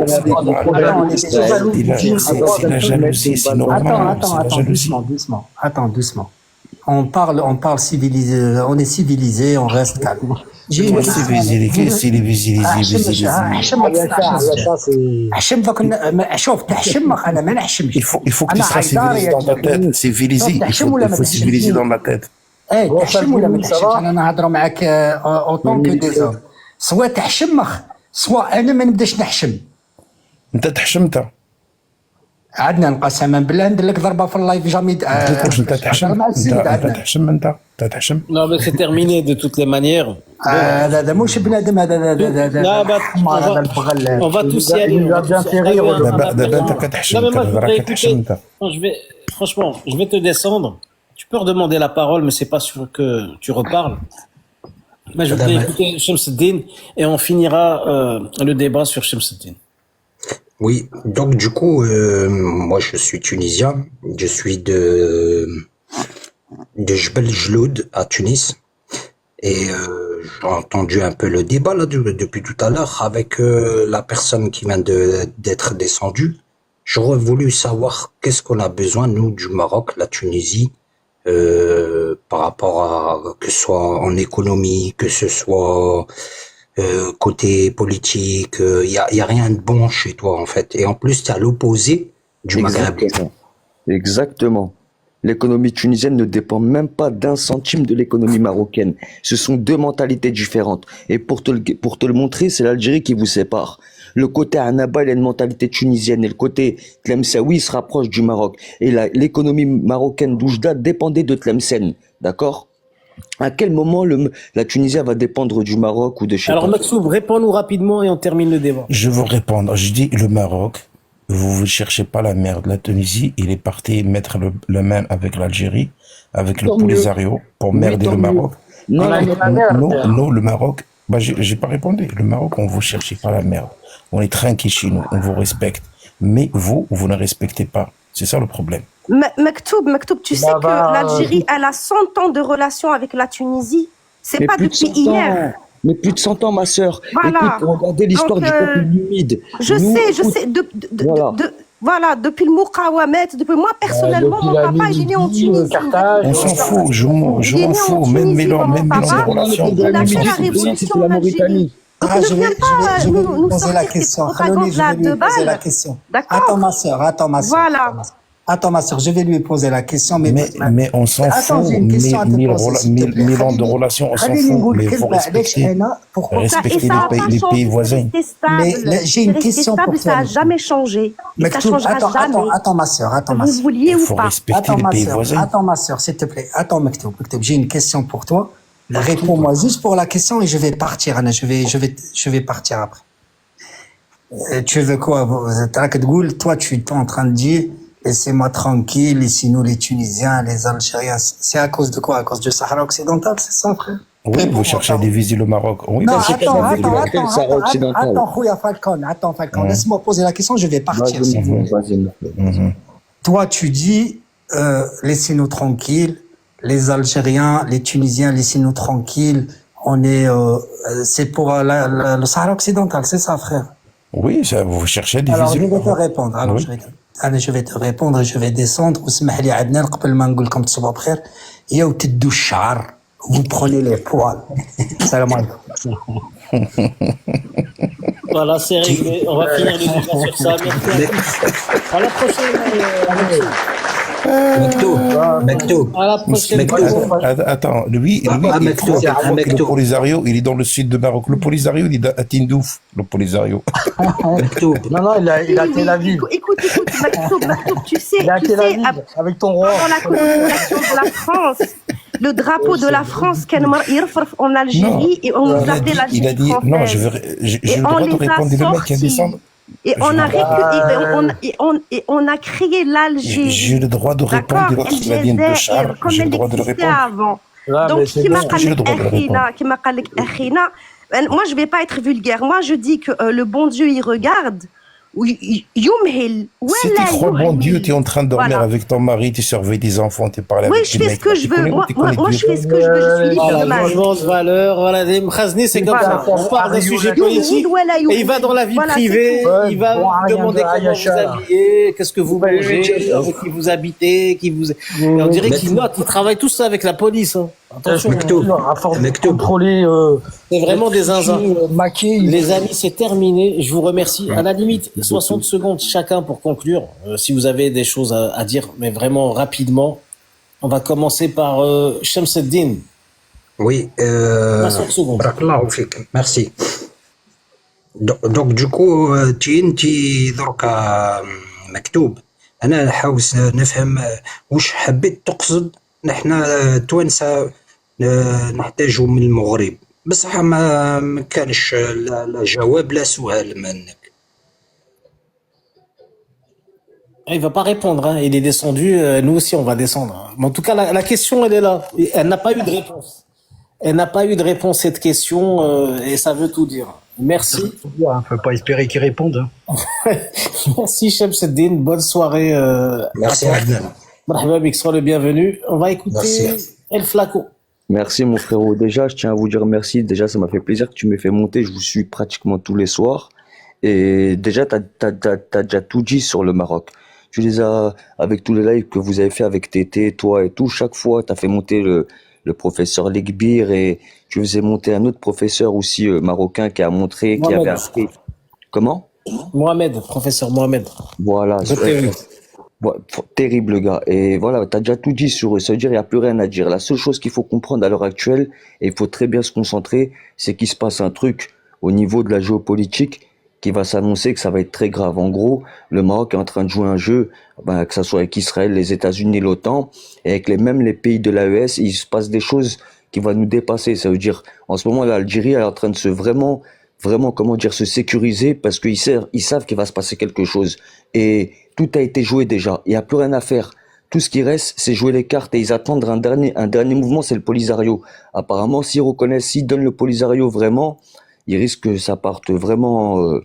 C'est la jalousie, c'est normal, c'est la jalousie. Doucement. On parle civilisé, on est civilisé, on reste calme. J'ai une Qu'est-ce que c'est les visibilité? Il faut que tu sois civilisé dans ta tête, civilisé, il faut civiliser dans ma tête. ايه تحشم ولا ما تحشمش؟ انا نهضروا معاك اوطون كو دي زوم، سوا تحشمخ سوا انا ما نبداش نحشم. انت تحشمت. عدنان قسما بالله ندير لك ضربه في اللايف جامي. انت تحشم، انت تحشم. Non, mais c'est terminé de toutes les manières. هذا مش بنادم، لا هذا حمار، هذا البغل. On va tous y aller. On va tous y aller. دابا انت كتحشم، Non, mais moi, je voudrais تحشم écouter. انت. Franchement, je vais te descendre. Tu peux redemander la parole, mais c'est pas sûr que tu reparles. Mais je voudrais écouter Chemseddin et on finira le débat sur Chemseddin. Oui, donc du coup, moi je suis tunisien, je suis de Jbel Jloud à Tunis, et j'ai entendu un peu le débat là depuis tout à l'heure avec la personne qui vient d'être descendue. J'aurais voulu savoir qu'est-ce qu'on a besoin nous du Maroc, la Tunisie, par rapport à que ce soit en économie, que ce soit côté politique, y a rien de bon chez toi en fait. Et en plus, t'es à l'opposé du Maghreb. Exactement. Exactement. L'économie tunisienne ne dépend même pas d'un centime de l'économie marocaine. Ce sont deux mentalités différentes. Et pour te le montrer, c'est l'Algérie qui vous sépare. Le côté Annaba, il a une mentalité tunisienne et le côté Tlemcen se rapproche du Maroc. Et l'économie marocaine d'Oujda dépendait de Tlemcen. D'accord? À quel moment la Tunisie va dépendre du Maroc ou de chez Alors, toi? Maxoub, réponds-nous rapidement et on termine le débat. Je veux répondre. Je dis le Maroc, vous ne cherchez pas la merde. La Tunisie, il est parti mettre la main avec l'Algérie, avec le Tant mieux. Polisario, pour Oui, merder tant le mieux. Maroc. Non, Voilà, non, mais la merde. Non, le Maroc, bah, j'ai pas répondu. Le Maroc, on vous cherchez pas la merde. On est tranquille chez nous, on vous respecte. Mais vous ne respectez pas. C'est ça le problème. Maktoub, tu sais que l'Algérie, elle a 100 ans de relation avec la Tunisie. C'est mais pas plus de depuis 100 hier. ans. Mais plus de 100 ans, ma sœur. Voilà. Écoute, regardez l'histoire Donc, du peuple numide. Je Nous, sais. voilà. Voilà, depuis le Moukhawamet, depuis moi personnellement, mon papa il est né en Tunisie. On s'en fout, je m'en fous. Même mélange de relations. Il a fait la révolution en Algérie. Donc Ah, ne je vais viens pas lui nous poser la sortir question. cette Khaloni, je vais propagande-là lui de poser la balles. question. D'accord. Attends, ma sœur. Voilà. Attends, ma sœur, je vais lui poser la question. Mais on s'en Attends, fout. j'ai une question à te poser, s'il te plaît. Mille ans de relations, on s'en Khalini fout. نقول Mais il faut كلمة علاش respecter, أنا pourquoi respecter Ça a pas les changé, pays c'est voisins. resté stable. Mais là, j'ai une C'est resté question stable, pour ça toi, a Maktoub. jamais changé. Et ça Maktoub, changera jamais. attends, ma sœur, Que vous vouliez Il ou faut pas. respecter Attends, les ma pays sœur, voisins. s'il te plaît. Attends, Maktoub, j'ai une question pour toi. Réponds-moi juste pour la question et je vais partir, Anna. Je vais partir après. Tu veux quoi? Toi, tu es en train de dire, laissez-moi tranquille, laissez-nous les Tunisiens, les Algériens. C'est à cause de quoi? À cause du Sahara occidental, c'est ça, frère? Oui, vous cherchez à diviser le Maroc. Oui, Non, c'est attends, Attends, Falcon, laisse-moi poser la question, je vais partir. Vas-y, s'il vous plaît. vas-y. Toi, tu dis, laissez-nous tranquilles, les Algériens, les Tunisiens, laissez-nous tranquilles. C'est pour le Sahara occidental, c'est ça, frère? Oui, ça, vous cherchez à diviser Alors, je le vais te Maroc. répondre. Alors, Oui. je vais te répondre et je vais descendre. واسمح لي عدنان قبل ما نقول لكم تصبحوا بخير. يا تدوا الشعر. Vous prenez les poils. Salam alaikum. Voilà, c'est réglé. On va finir le débat sur ça. Merci. À la prochaine. Maktoub. À la prochaine. Maktoub. Attends, lui, il Maktoub, croit que le Maktoub. Polisario, il est dans le sud de Maroc. Le Polisario, il est à Tindouf, le Polisario. Non, il a Tel Aviv. Écoute, Maktoub, tu sais, Il a Tel Aviv, avec ton roi. pendant la colonisation de la France, le drapeau de la France, en Algérie, et on nous appelait Il a l'Algérie dit, non, j'ai française. le droit de répondre, le mec qui a descendu. Et on a créé l'Algérie. J'ai le droit de répondre, D'accord, il a dit de char, comme j'ai le elle droit de le existait répondre. avant. Ah, Donc, mais c'est qui m'a bon. J'ai le droit de le répondre. moi, je vais pas être vulgaire. Moi, je dis que le bon Dieu, il regarde. يمهل Si tu crois bon Dieu, tu es en train de dormir Voilà. avec ton mari, tu surveilles des enfants, tu parles Oui, avec je des fais mecs. ce que je veux. Moi, je fais ce que je veux. Je suis libre Voilà, de ma vie. changement de valeur, voilà, des Mkhazni, c'est comme Voilà. ça. On parle d'un sujet politique, et il va dans la vie Voilà, privée, c'est tout. il va Ouais, bon, vous demander rien de comment vous Ayasha. habillez, qu'est-ce que vous mangez, avec qui vous habitez, qui vous... Et on dirait qu'ils notent, ils travaillent tous ça avec la police. Hein. Attention, Maktoub. À force de Maktoub. contrôler, c'est vraiment des zinzins. maquer. Les amis, c'est terminé. Je vous remercie. À la limite, 60 secondes chacun pour conclure. Si vous avez des choses à dire, mais vraiment rapidement. On va commencer par Shamseddin. Oui, 60 secondes. barakallahu fik. Merci. Donc du coup تي دركا مكتوب انا نحاول نفهم واش حبيت تقصد نحنا توانسه نحتاجوا من المغرب بصح ما كانش لا جواب لا سؤال منك. Il va pas répondre, hein. Il est descendu. Nous aussi, on va descendre. Hein. Mais en tout cas, la question, elle est là. Elle n'a pas eu de réponse. Elle n'a pas eu de réponse cette question et ça veut tout dire. Merci. On peut pas espérer qu'il réponde. Hein. Merci Shamseddin. Bonne soirée. Merci à toi. Adnan. Marhaba bik, sois le bienvenu. On va écouter Merci. El Flaco. Merci mon frérot. Déjà, je tiens à vous dire merci. Déjà, ça m'a fait plaisir que tu m'aies fait monter. Je vous suis pratiquement tous les soirs. Et déjà, t'as déjà tout dit sur le Maroc. Tu les as, avec tous les lives que vous avez fait avec Tété, toi et tout, chaque fois, t'as fait monter le professeur Legbir, et je vous ai monté un autre professeur aussi marocain qui a montré, qui avait Mohamed. appris. Comment? Mohamed, professeur Mohamed. Voilà, De théorie. terrible gars. Et voilà, t'as déjà tout dit sur eux. Ça veut dire il n'y a plus rien à dire. La seule chose qu'il faut comprendre à l'heure actuelle, et il faut très bien se concentrer, c'est qu'il se passe un truc au niveau de la géopolitique qui va s'annoncer, que ça va être très grave. En gros, le Maroc est en train de jouer un jeu, que ça soit avec Israël, les États-Unis, l'OTAN, et avec même les pays de l'AES, il se passe des choses qui vont nous dépasser. Ça veut dire, en ce moment, l'Algérie est en train de se vraiment, comment dire, se sécuriser parce qu'ils savent qu'il va se passer quelque chose. Et tout a été joué déjà. Il n'y a plus rien à faire. Tout ce qui reste, c'est jouer les cartes, et ils attendent un dernier mouvement, c'est le Polisario. Apparemment, s'ils donnent le Polisario vraiment, il risque que ça parte vraiment.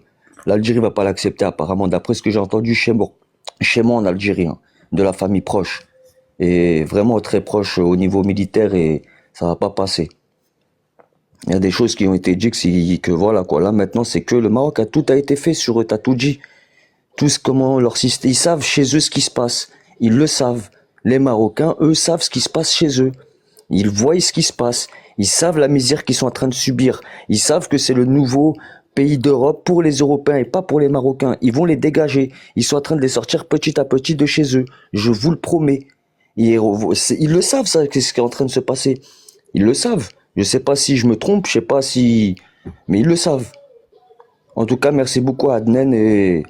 L'Algérie va pas l'accepter apparemment, d'après ce que j'ai entendu chez moi en Algérie, hein, de la famille proche, et vraiment très proche au niveau militaire, et ça va pas passer. Il y a des choses qui ont été dites que voilà quoi. Là maintenant, c'est que le Maroc tout a été fait sur eux. T'as tout dit. Comment leur système, ils savent chez eux ce qui se passe. Ils le savent. Les Marocains, eux, savent ce qui se passe chez eux. Ils voient ce qui se passe. Ils savent la misère qu'ils sont en train de subir. Ils savent que c'est le nouveau pays d'Europe pour les Européens et pas pour les Marocains. Ils vont les dégager. Ils sont en train de les sortir petit à petit de chez eux. Je vous le promets. Ils le savent, ça, qu'est-ce qui est en train de se passer. Ils le savent. Je sais pas si je me trompe, je sais pas si... Mais ils le savent. En tout cas, merci beaucoup à Adnen, et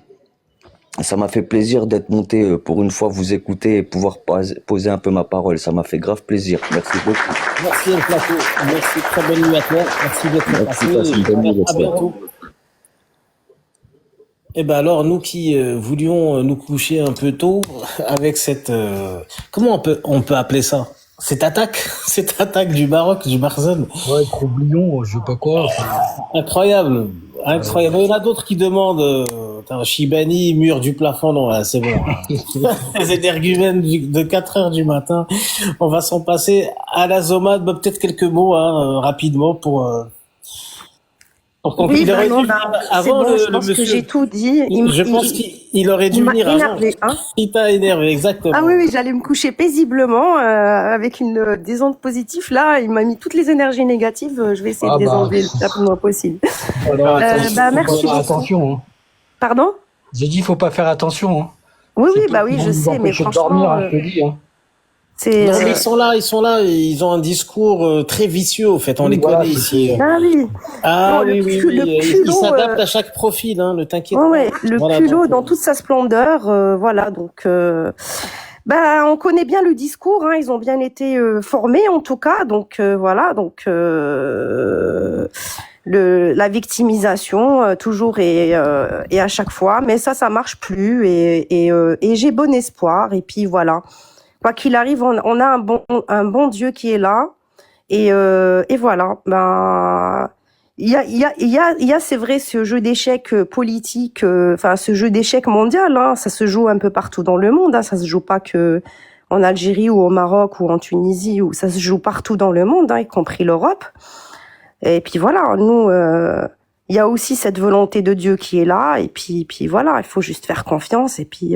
ça m'a fait plaisir d'être monté pour une fois, vous écouter et pouvoir poser un peu ma parole. Ça m'a fait grave plaisir. Merci beaucoup. Merci El Plateau. Merci, très bonne nuit à toi. Merci d'être passé. passe une bonne nuit, À bientôt. Eh ben alors, nous qui voulions nous coucher un peu tôt avec cette... comment on peut appeler ça? Cette attaque du Maroc, du Marzane. Ouais, troublion, je sais pas quoi. Incroyable. Incroyable. Il y en a d'autres qui demandent Chibani, mur du plafond. Non, là, c'est bon. Les énergumènes de 4 heures du matin. On va s'en passer à la Zomad. Bah, peut-être quelques mots rapidement pour Oui, il aurait dû non, venir c'est avant bon, je le pense que monsieur. j'ai tout dit. Je pense qu'il aurait dû il m'a venir avant. énervé, hein. Il t'a énervé, exactement. Ah oui, oui, j'allais me coucher paisiblement avec des ondes positives. Là, il m'a mis toutes les énergies négatives. Je vais essayer de les enlever le plus rapidement possible. Alors, merci beaucoup. Attention. Hein. Pardon? J'ai dit, faut pas faire attention. Hein. Oui, oui, bah oui, je sais, mais franchement, dormir, je te dis. Hein. c'est. Non, mais ils sont là, ils ont un discours très vicieux, au fait, on les connaît ici. Ah oui. Ah Non, oui, le oui, culot, ils s'adaptent à chaque profil, hein, ne t'inquiète pas. Ouais, le Voilà, culot donc, dans toute sa splendeur, voilà, donc on connaît bien le discours, hein, ils ont bien été formés en tout cas, donc voilà, donc la victimisation toujours et à chaque fois, mais ça marche plus, et j'ai bon espoir, et puis voilà, quoi qu'il arrive, on a un bon Dieu qui est là, et voilà, il y a, c'est vrai, ce jeu d'échecs politique, enfin ce jeu d'échecs mondial, hein, ça se joue un peu partout dans le monde, hein, ça se joue pas que en Algérie ou au Maroc ou en Tunisie, ou ça se joue partout dans le monde, hein, y compris l'Europe. Et puis voilà, nous, il y a aussi cette volonté de Dieu qui est là, et puis voilà, il faut juste faire confiance, et puis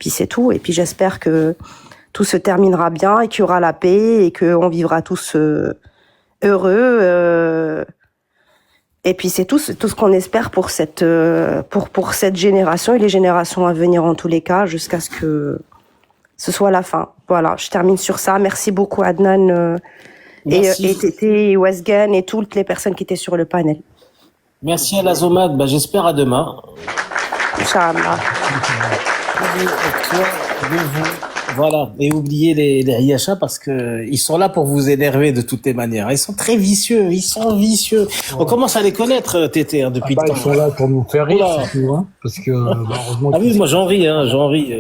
c'est tout. Et puis j'espère que tout se terminera bien, et qu'il y aura la paix, et qu'on vivra tous heureux. Et puis c'est tout ce qu'on espère pour cette génération et les générations à venir en tous les cas, jusqu'à ce que ce soit la fin. Voilà, je termine sur ça. Merci beaucoup Adnan et Tété et Wesgen et toutes les personnes qui étaient sur le panel. merci à la Zomad, j'espère à demain. Inch'Allah. Voilà, et oubliez les Riachas parce que ils sont là pour vous énerver de toutes les manières. Ils sont très vicieux, On commence à les connaître, Tété, hein, depuis le temps. Ils sont là pour nous faire rire, surtout, hein, parce que heureusement. Ah oui, moi j'en ris.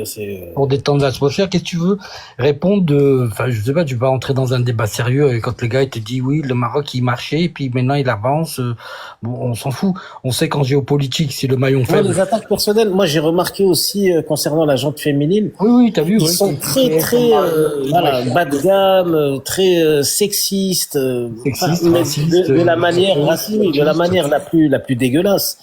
C'est pour détendre l'atmosphère. Qu'est-ce que tu veux répondre enfin, je sais pas, tu vas entrer dans un débat sérieux et quand le gars il te dit oui, le Maroc il marchait et puis maintenant il avance. Bon, on s'en fout. On sait qu'en géopolitique, c'est le maillon faible. Les attaques personnelles. Moi, j'ai remarqué aussi concernant la jante féminine. Oui, t'as vu. Ils sont très bas de gamme, très sexistes, de la manière raciste, de la manière la plus dégueulasse.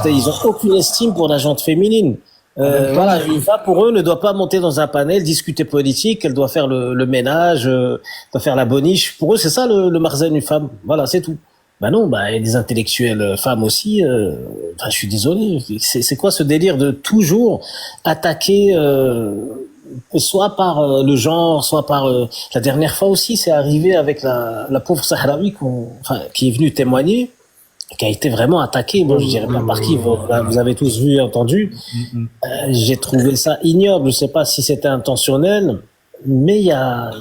Ils ont aucune estime pour la jante féminine. En même temps, Voilà, une femme pour eux ne doit pas monter dans un panel, discuter politique, elle doit faire le ménage, doit faire la boniche. Pour eux, c'est ça le marzen une femme. Voilà, c'est tout. Bah non, bah il y a des intellectuels femmes aussi. Enfin, je suis désolé. C'est quoi ce délire de toujours attaquer, soit par le genre, soit par la dernière fois aussi, c'est arrivé avec la pauvre Sahraoui enfin, qui est venue témoigner, qui a été vraiment attaquée. Bon, je dirais pas par qui. Vous avez tous vu et entendu. J'ai trouvé ça ignoble. Je sais pas si c'était intentionnel, mais il y a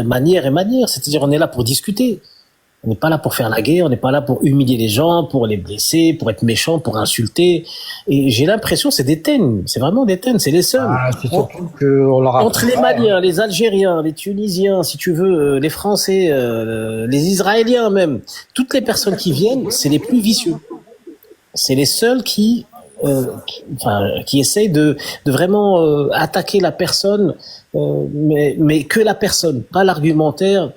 manière et manière. C'est-à-dire, on est là pour discuter. On n'est pas là pour faire la guerre, on n'est pas là pour humilier les gens, pour les blesser, pour être méchant, pour insulter. Et j'ai l'impression c'est des thèmes, c'est vraiment des thèmes, c'est les seuls. c'est surtout qu'on leur a Entre les Maliens, les Algériens, les Tunisiens, si tu veux, les Français, les Israéliens même, toutes les personnes qui viennent, c'est les plus vicieux. C'est les seuls qui essayent de vraiment attaquer la personne, mais que la personne, pas l'argumentaire.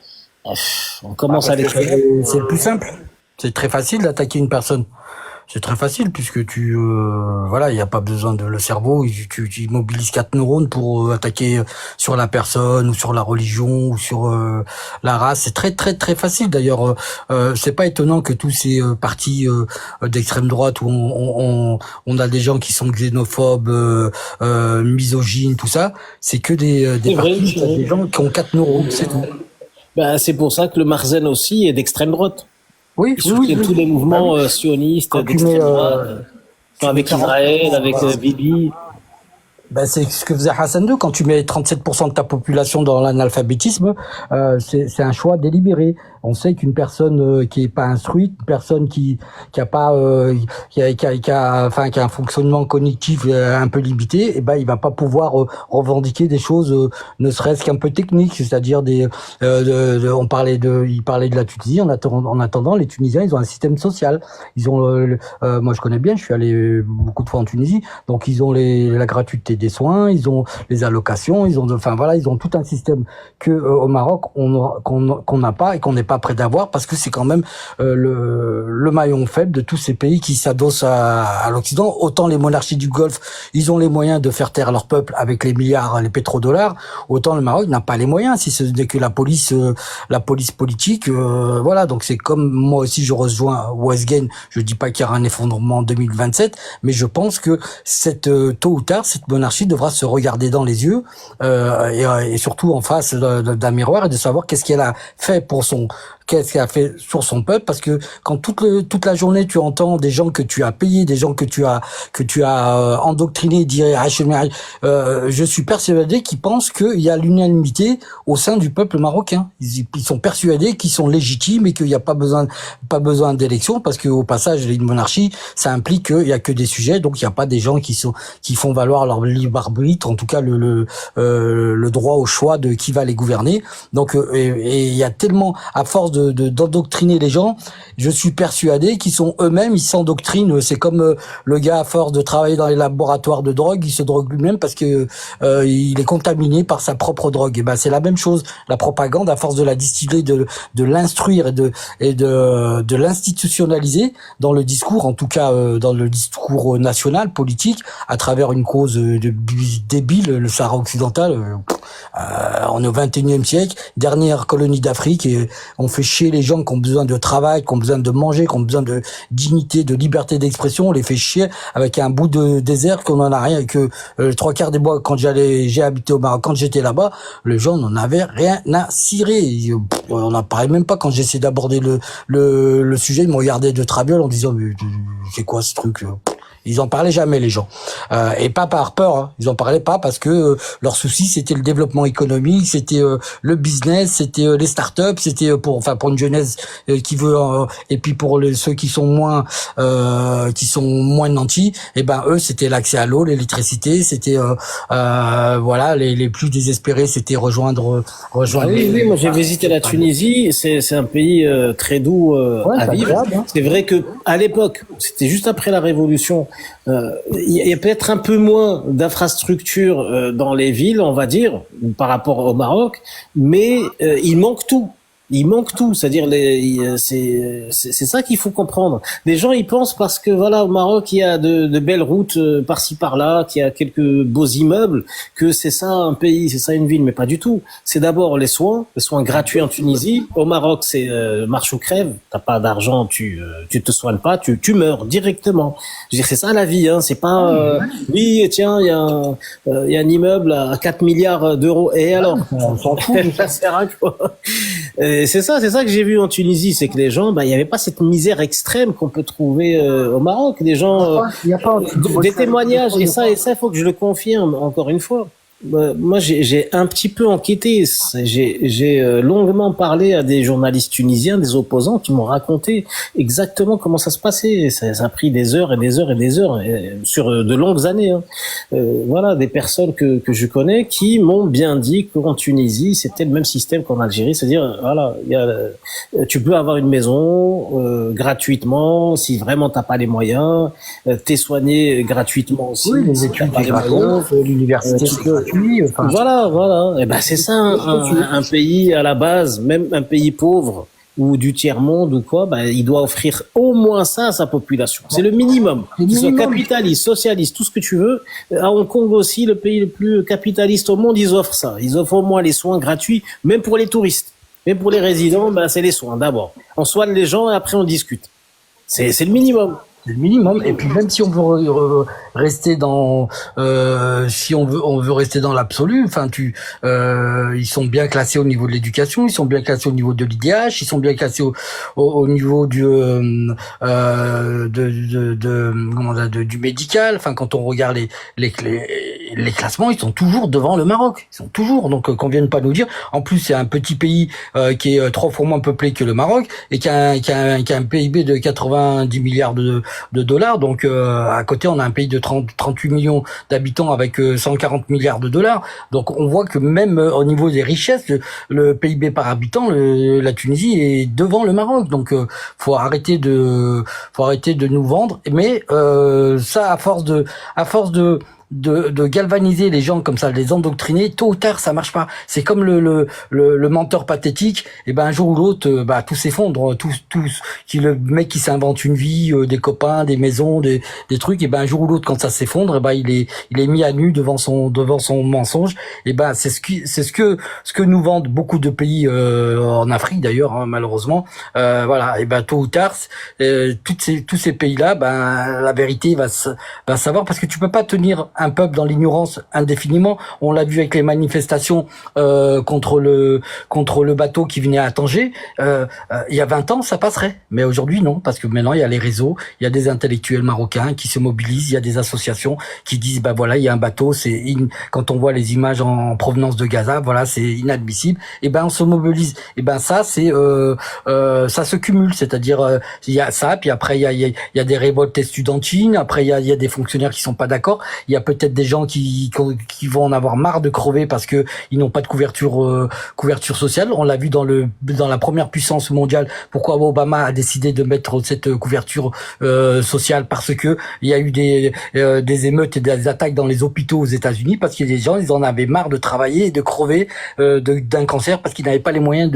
On commence à les connaître. c'est le plus simple. C'est très facile d'attaquer une personne. C'est très facile puisque voilà, il n'y a pas besoin de le cerveau. Tu mobilises 4 neurones pour attaquer sur la personne ou sur la religion ou sur la race. C'est très très très facile. D'ailleurs, c'est pas étonnant que tous ces partis d'extrême droite où on a des gens qui sont xénophobes, misogynes, tout ça, c'est que des partis, des gens qui ont 4 neurones, c'est tout. Ben, c'est pour ça que le Marzen aussi est d'extrême droite. Oui, Il soutient tous les mouvements sionistes d'extrême droite, avec Israël, avec Bibi. Ben c'est ce que faisait Hassan II. Quand tu mets 37% de ta population dans l'analphabétisme, c'est un choix délibéré. On sait qu'une personne qui est pas instruite, une personne qui a pas qui a un fonctionnement cognitif un peu limité, eh ben il va pas pouvoir revendiquer des choses ne serait-ce qu'un peu techniques, c'est-à-dire il parlait de la Tunisie. En attendant, les Tunisiens, ils ont un système social. Ils ont moi je connais bien, je suis allé beaucoup de fois en Tunisie, donc ils ont la gratuité des soins, ils ont les allocations, ils ont tout un système que au Maroc qu'on n'a pas et qu'on n'est pas près d'avoir, parce que c'est quand même le maillon faible de tous ces pays qui s'adossent à l'Occident. Autant les monarchies du Golfe, ils ont les moyens de faire taire leur peuple avec les milliards, les pétrodollars, autant le Maroc n'a pas les moyens, si ce n'est que la police politique, voilà. Donc c'est comme moi aussi je rejoins Ouezghen, je dis pas qu'il y aura un effondrement en 2027, mais je pense que tôt ou tard, cette monarchie devra se regarder dans les yeux et surtout en face d'un miroir et de savoir qu'est-ce qu'elle a fait qu'est-ce qu'elle a fait sur son peuple, parce que quand toute la journée tu entends des gens que tu as payés, des gens que tu as endoctrinés, dire je suis persuadé qu'ils pensent qu'il y a l'unanimité au sein du peuple marocain. Ils sont persuadés qu'ils sont légitimes et qu'il n'y a pas besoin d'élection, parce que au passage une monarchie, ça implique qu'il y a que des sujets, donc il n'y a pas des gens qui font valoir leur libre arbitre, en tout cas le droit au choix de qui va les gouverner. Donc et il y a tellement, à force d'endoctriner les gens, je suis persuadé qu'ils sont eux-mêmes, ils s'endoctrinent. C'est comme le gars, à force de travailler dans les laboratoires de drogue, il se drogue lui-même parce que il est contaminé par sa propre drogue. Et ben c'est la même chose. La propagande, à force de la distiller, de l'instruire et de l'institutionnaliser dans le discours, en tout cas dans le discours national, politique, à travers une cause débile, le Sahara occidental. On est au 21e siècle, dernière colonie d'Afrique, et on fait chier les gens qui ont besoin de travail, qui ont besoin de manger, qui ont besoin de dignité, de liberté d'expression. On les fait chier avec un bout de désert qu'on en a rien, que 3/4 des mois, quand j'ai habité au Maroc, quand j'étais là-bas, les gens n'en avaient rien à cirer. On n'en parlait même pas quand j'essayais d'aborder le sujet. Ils me regardaient de traviole en disant mais c'est quoi ce truc? Ils en parlaient jamais, les gens, et pas par peur. Hein. Ils en parlaient pas parce que leur souci c'était le développement économique, c'était le business, c'était les startups, c'était pour une jeunesse qui veut, et puis pour ceux qui sont moins nantis, et ben eux c'était l'accès à l'eau, l'électricité, c'était voilà, les plus désespérés c'était rejoindre. Oui, moi j'ai visité la Tunisie, c'est un pays très doux à vivre. Agréable, hein. C'est vrai que à l'époque, c'était juste après la Révolution. Il y a peut-être un peu moins d'infrastructures dans les villes, on va dire, par rapport au Maroc, mais il manque tout. Il manque tout, c'est-à-dire c'est ça qu'il faut comprendre. Les gens ils pensent parce que voilà au Maroc il y a de belles routes par-ci par-là, qu'il y a quelques beaux immeubles, que c'est ça un pays, c'est ça une ville, mais pas du tout. C'est d'abord les soins gratuits en Tunisie. Au Maroc c'est marche ou crève. T'as pas d'argent, tu te soignes pas, tu meurs directement. Je veux dire c'est ça la vie, hein. C'est pas oui tiens il y a un immeuble à 4 milliards d'euros et alors On s'en fout. ça sert à quoi? Et c'est ça que j'ai vu en Tunisie, c'est que les gens, il y avait pas cette misère extrême qu'on peut trouver au Maroc. Les gens, Il y a pas. des témoignages, et ça, il faut que je le confirme encore une fois. Moi, j'ai un petit peu enquêté. J'ai longuement parlé à des journalistes tunisiens, des opposants, qui m'ont raconté exactement comment ça se passait. Ça a pris des heures et des heures et des heures, sur de longues années. Hein. Voilà, des personnes que je connais qui m'ont bien dit qu'en Tunisie, c'était le même système qu'en Algérie, c'est-à-dire, voilà, tu peux avoir une maison gratuitement si vraiment t'as pas les moyens. T'es soigné gratuitement aussi. Oui, les si études t'as pas c'est les moyens. gratos, l'université Tu c'est peux- gratuit. Enfin, Voilà. Et ben c'est ça un pays à la base, même un pays pauvre ou du tiers monde ou quoi, il doit offrir au moins ça à sa population. C'est le minimum. Le Qu'il soit minimum. capitaliste, socialiste, tout ce que tu veux. À Hong Kong aussi, le pays le plus capitaliste au monde, ils offrent ça. Ils offrent au moins les soins gratuits, même pour les touristes. Même pour les résidents, c'est les soins d'abord. On soigne les gens et après on discute. C'est le minimum. c'est le minimum. Et puis même si on veut rester dans, si on veut rester dans l'absolu, enfin ils sont bien classés au niveau de l'éducation, ils sont bien classés au niveau de l'IDH, ils sont bien classés au niveau du médical. Enfin quand on regarde les classements, ils sont toujours devant le Maroc. Ils sont toujours. Donc qu'on vienne pas nous dire. En plus c'est un petit pays qui est 3 fois moins peuplé que le Maroc et qui a un PIB de 90 milliards de dollars. Donc à côté on a un pays de 38 millions d'habitants avec 140 milliards de dollars. Donc on voit que même au niveau des richesses, le PIB par habitant, la Tunisie est devant le Maroc. Donc faut arrêter de nous vendre. Mais ça à force de galvaniser les gens comme ça, de les endoctriner, tôt ou tard ça marche pas. C'est comme le menteur pathétique. Et un jour ou l'autre, tout s'effondre, tout le mec qui s'invente une vie, des copains, des maisons, des trucs. Et un jour ou l'autre, quand ça s'effondre, il est mis à nu devant son mensonge. Et c'est ce que nous vendent beaucoup de pays en Afrique d'ailleurs, hein, malheureusement. Voilà. Et tôt ou tard, tous ces pays-là, la vérité va savoir, parce que tu peux pas tenir un peuple dans l'ignorance indéfiniment. On l'a vu avec les manifestations contre le bateau qui venait à Tanger. Il y a 20 ans, ça passerait. Mais aujourd'hui, non, parce que maintenant, il y a les réseaux, il y a des intellectuels marocains qui se mobilisent, il y a des associations qui disent, voilà, il y a un bateau, quand on voit les images en provenance de Gaza, voilà, c'est inadmissible. On se mobilise. Ça, c'est ça se cumule, c'est-à-dire il y a ça, puis après il y a des révoltes estudiantines, après il y a des fonctionnaires qui sont pas d'accord, il y a peut-être des gens qui vont en avoir marre de crever parce que ils n'ont pas de couverture sociale. On l'a vu dans la première puissance mondiale. Pourquoi Obama a décidé de mettre cette couverture sociale? Parce que il y a eu des émeutes et des attaques dans les hôpitaux aux États-Unis parce que les gens ils en avaient marre de travailler et de crever d'un cancer parce qu'ils n'avaient pas les moyens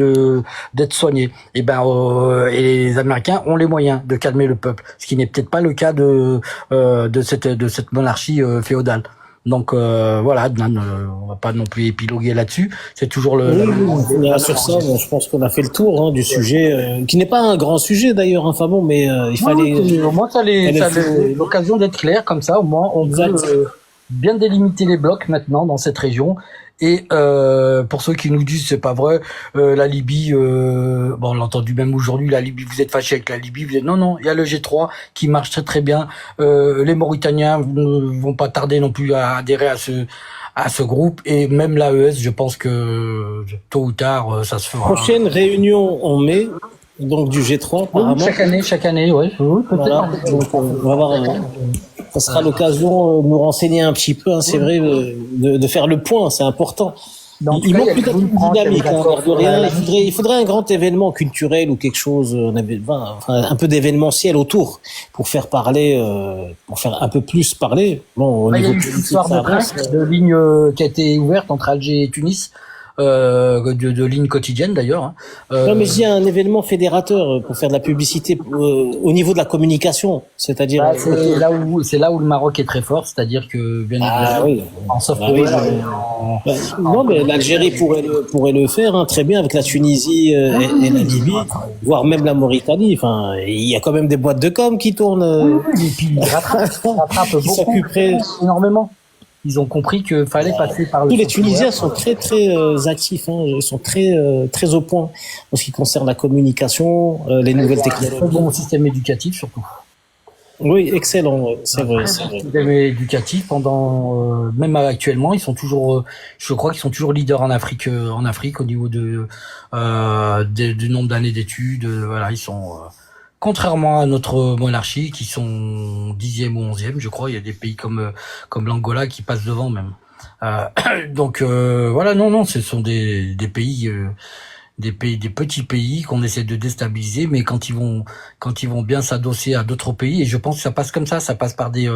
d'être soignés. Et les Américains ont les moyens de calmer le peuple, ce qui n'est peut-être pas le cas de cette monarchie féodale. Donc voilà, Adnan, on va pas non plus épiloguer là-dessus. C'est toujours Sur ça, je pense qu'on a fait le tour du sujet, qui n'est pas un grand sujet d'ailleurs. Enfin bon, mais il fallait. Au moins, ça a l'occasion d'être clair comme ça. Au moins, on peut bien délimiter les blocs maintenant dans cette région. Et pour ceux qui nous disent c'est pas vrai, la Libye, on l'a entendu même aujourd'hui, la Libye, vous êtes fâchés avec la Libye, non, il y a le G3 qui marche très très bien. Les Mauritaniens ne vont pas tarder non plus à adhérer à ce groupe, et même l'AES, je pense que tôt ou tard ça se fera. Prochaine réunion en mai, donc du G3 apparemment. Chaque année, ouais. Oui, peut-être. Voilà. Donc, on va voir. Ça sera l'occasion de nous renseigner un petit peu, c'est vrai, de faire le point, c'est important. Il manque peut-être une dynamique, de rien. Il faudrait un grand événement culturel ou quelque chose, un peu d'événementiel autour pour faire parler, pour faire un peu plus parler. Bon, au Il y a niveau eu une histoire de ligne qui a été ouverte entre Alger et Tunis. de lignes quotidiennes d'ailleurs. Hein. Non, mais je dis un événement fédérateur pour faire de la publicité au niveau de la communication, c'est-à-dire. Bah, c'est là où le Maroc est très fort, c'est-à-dire que bien évidemment Oui. en soft Oui, power, non, mais l'Algérie pourrait le faire très bien avec la Tunisie et la Libye, voire même la Mauritanie. Enfin, il y a quand même des boîtes de com qui tournent, et puis ils rattrapent qui beaucoup, s'occuperaient. énormément. Ils ont compris qu'il fallait passer par le Tous les soft power. Tunisiens sont très actifs, hein. Ils sont très au point en ce qui concerne la communication, les nouvelles Un très technologies. bon système éducatif surtout. Oui, excellent, ouais, c'est vrai, c'est vrai. Système éducatif pendant même actuellement ils sont toujours je crois qu'ils sont toujours leaders en Afrique au niveau du nombre d'années d'études, voilà, ils sont contrairement à notre monarchie qui sont 10e ou 11e, je crois, il y a des pays comme l'Angola qui passent devant même. Donc voilà, non, ce sont des pays des petits pays qu'on essaie de déstabiliser, mais quand ils vont bien s'adosser à d'autres pays, et je pense que ça passe comme ça passe par des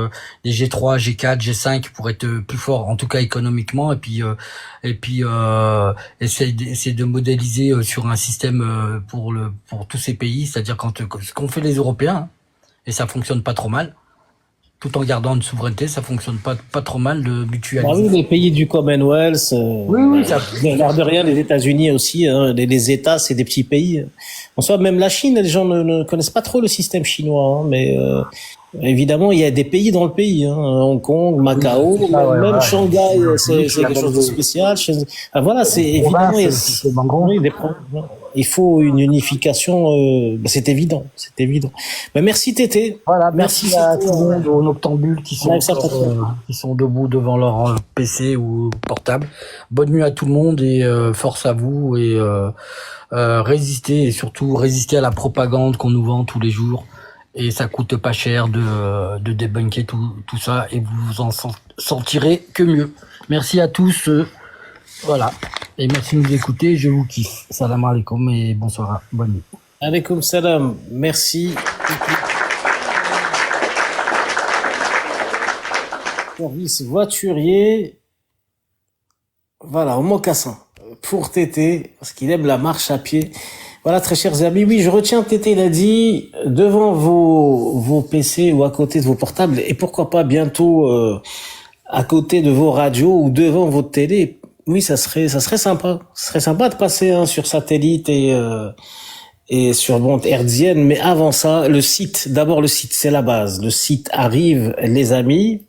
G3, G4, G5 pour être plus fort, en tout cas économiquement, et puis essayer de modéliser sur un système pour tous ces pays, c'est-à-dire ce qu'ont fait les Européens, hein, et ça fonctionne pas trop mal. Tout en gardant une souveraineté, ça fonctionne pas trop mal de Ah mutualiser. oui, les pays du Commonwealth, Oui, ça. l'air de rien, les États-Unis aussi, hein, les États, c'est des petits pays. En soi, même la Chine, les gens ne connaissent pas trop le système chinois, hein, mais évidemment, il y a des pays dans le pays, hein, Hong Kong, Macao, même Shanghai, c'est quelque chose de spécial. Voilà, c'est évidemment. Il faut une unification, c'est évident, c'est évident. Ben, merci Tété. Voilà, merci à tout le monde, aux noctambules qui sont debout devant leur PC ou portable. Bonne nuit à tout le monde et force à vous et résistez, et surtout résistez à la propagande qu'on nous vend tous les jours. Et ça coûte pas cher de débunker tout ça, et vous en sentirez que mieux. Merci à tous. Voilà. Et merci de nous écouter. Je vous kiffe. Salam alaikum et bonsoir. Bonne nuit. Alaikum salam. Merci. Service voiturier. Voilà, au mocassin. Pour Tété, parce qu'il aime la marche à pied. Voilà, très chers amis. Oui, je retiens, Tété, il a dit, devant vos PC ou à côté de vos portables, et pourquoi pas bientôt à côté de vos radios ou devant votre télé. Oui, ça serait sympa. Ce serait sympa de passer sur satellite et sur bande hertzienne. Mais avant ça, le site, c'est la base. Le site arrive, les amis.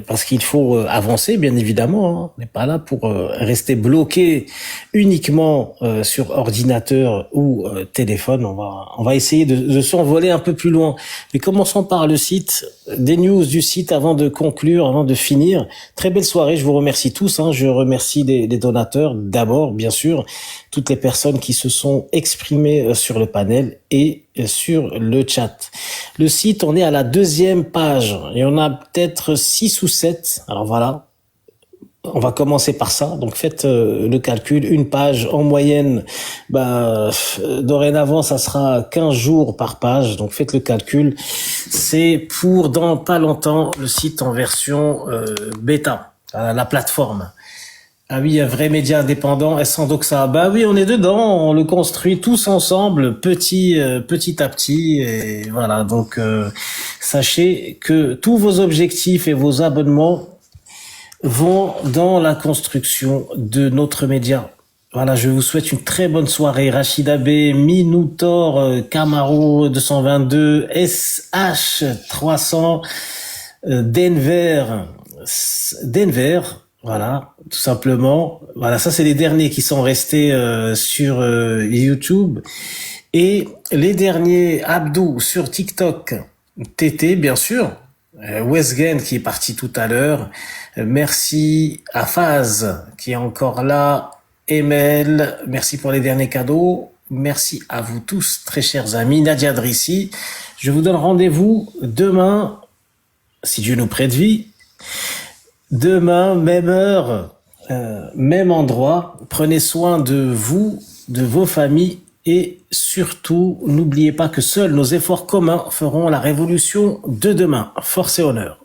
Parce qu'il faut avancer, bien évidemment. Hein. On n'est pas là pour rester bloqué uniquement sur ordinateur ou téléphone. On va essayer de s'envoler un peu plus loin. Mais commençons par le site, des news du site avant de conclure, avant de finir. Très belle soirée, je vous remercie tous. Hein. Je remercie les donateurs d'abord, bien sûr, toutes les personnes qui se sont exprimées sur le panel et sur le chat. Le site, on est à la 2e page et on a peut-être 6 ou 7. Alors voilà, on va commencer par ça. Donc faites le calcul, une page en moyenne, dorénavant ça sera 15 jours par page. Donc faites le calcul. C'est pour dans pas longtemps le site en version bêta, la plateforme. Ah oui, un vrai média indépendant, Sandoxa. Bah oui, on est dedans, on le construit tous ensemble, petit à petit, et voilà. Donc, sachez que tous vos objectifs et vos abonnements vont dans la construction de notre média. Voilà, je vous souhaite une très bonne soirée. Rachida B, Minoutor, Camaro 222, SH 300, Denver. Voilà, tout simplement. Voilà, ça c'est les derniers qui sont restés sur YouTube. Et les derniers, Abdou sur TikTok, Tété bien sûr, Westgen qui est parti tout à l'heure. Merci à Faz qui est encore là. Emel, merci pour les derniers cadeaux. Merci à vous tous, très chers amis. Nadia Drissi, je vous donne rendez-vous demain, si Dieu nous prête vie. Demain, même heure, même endroit. Prenez soin de vous, de vos familles et surtout, n'oubliez pas que seuls nos efforts communs feront la révolution de demain. Force et honneur.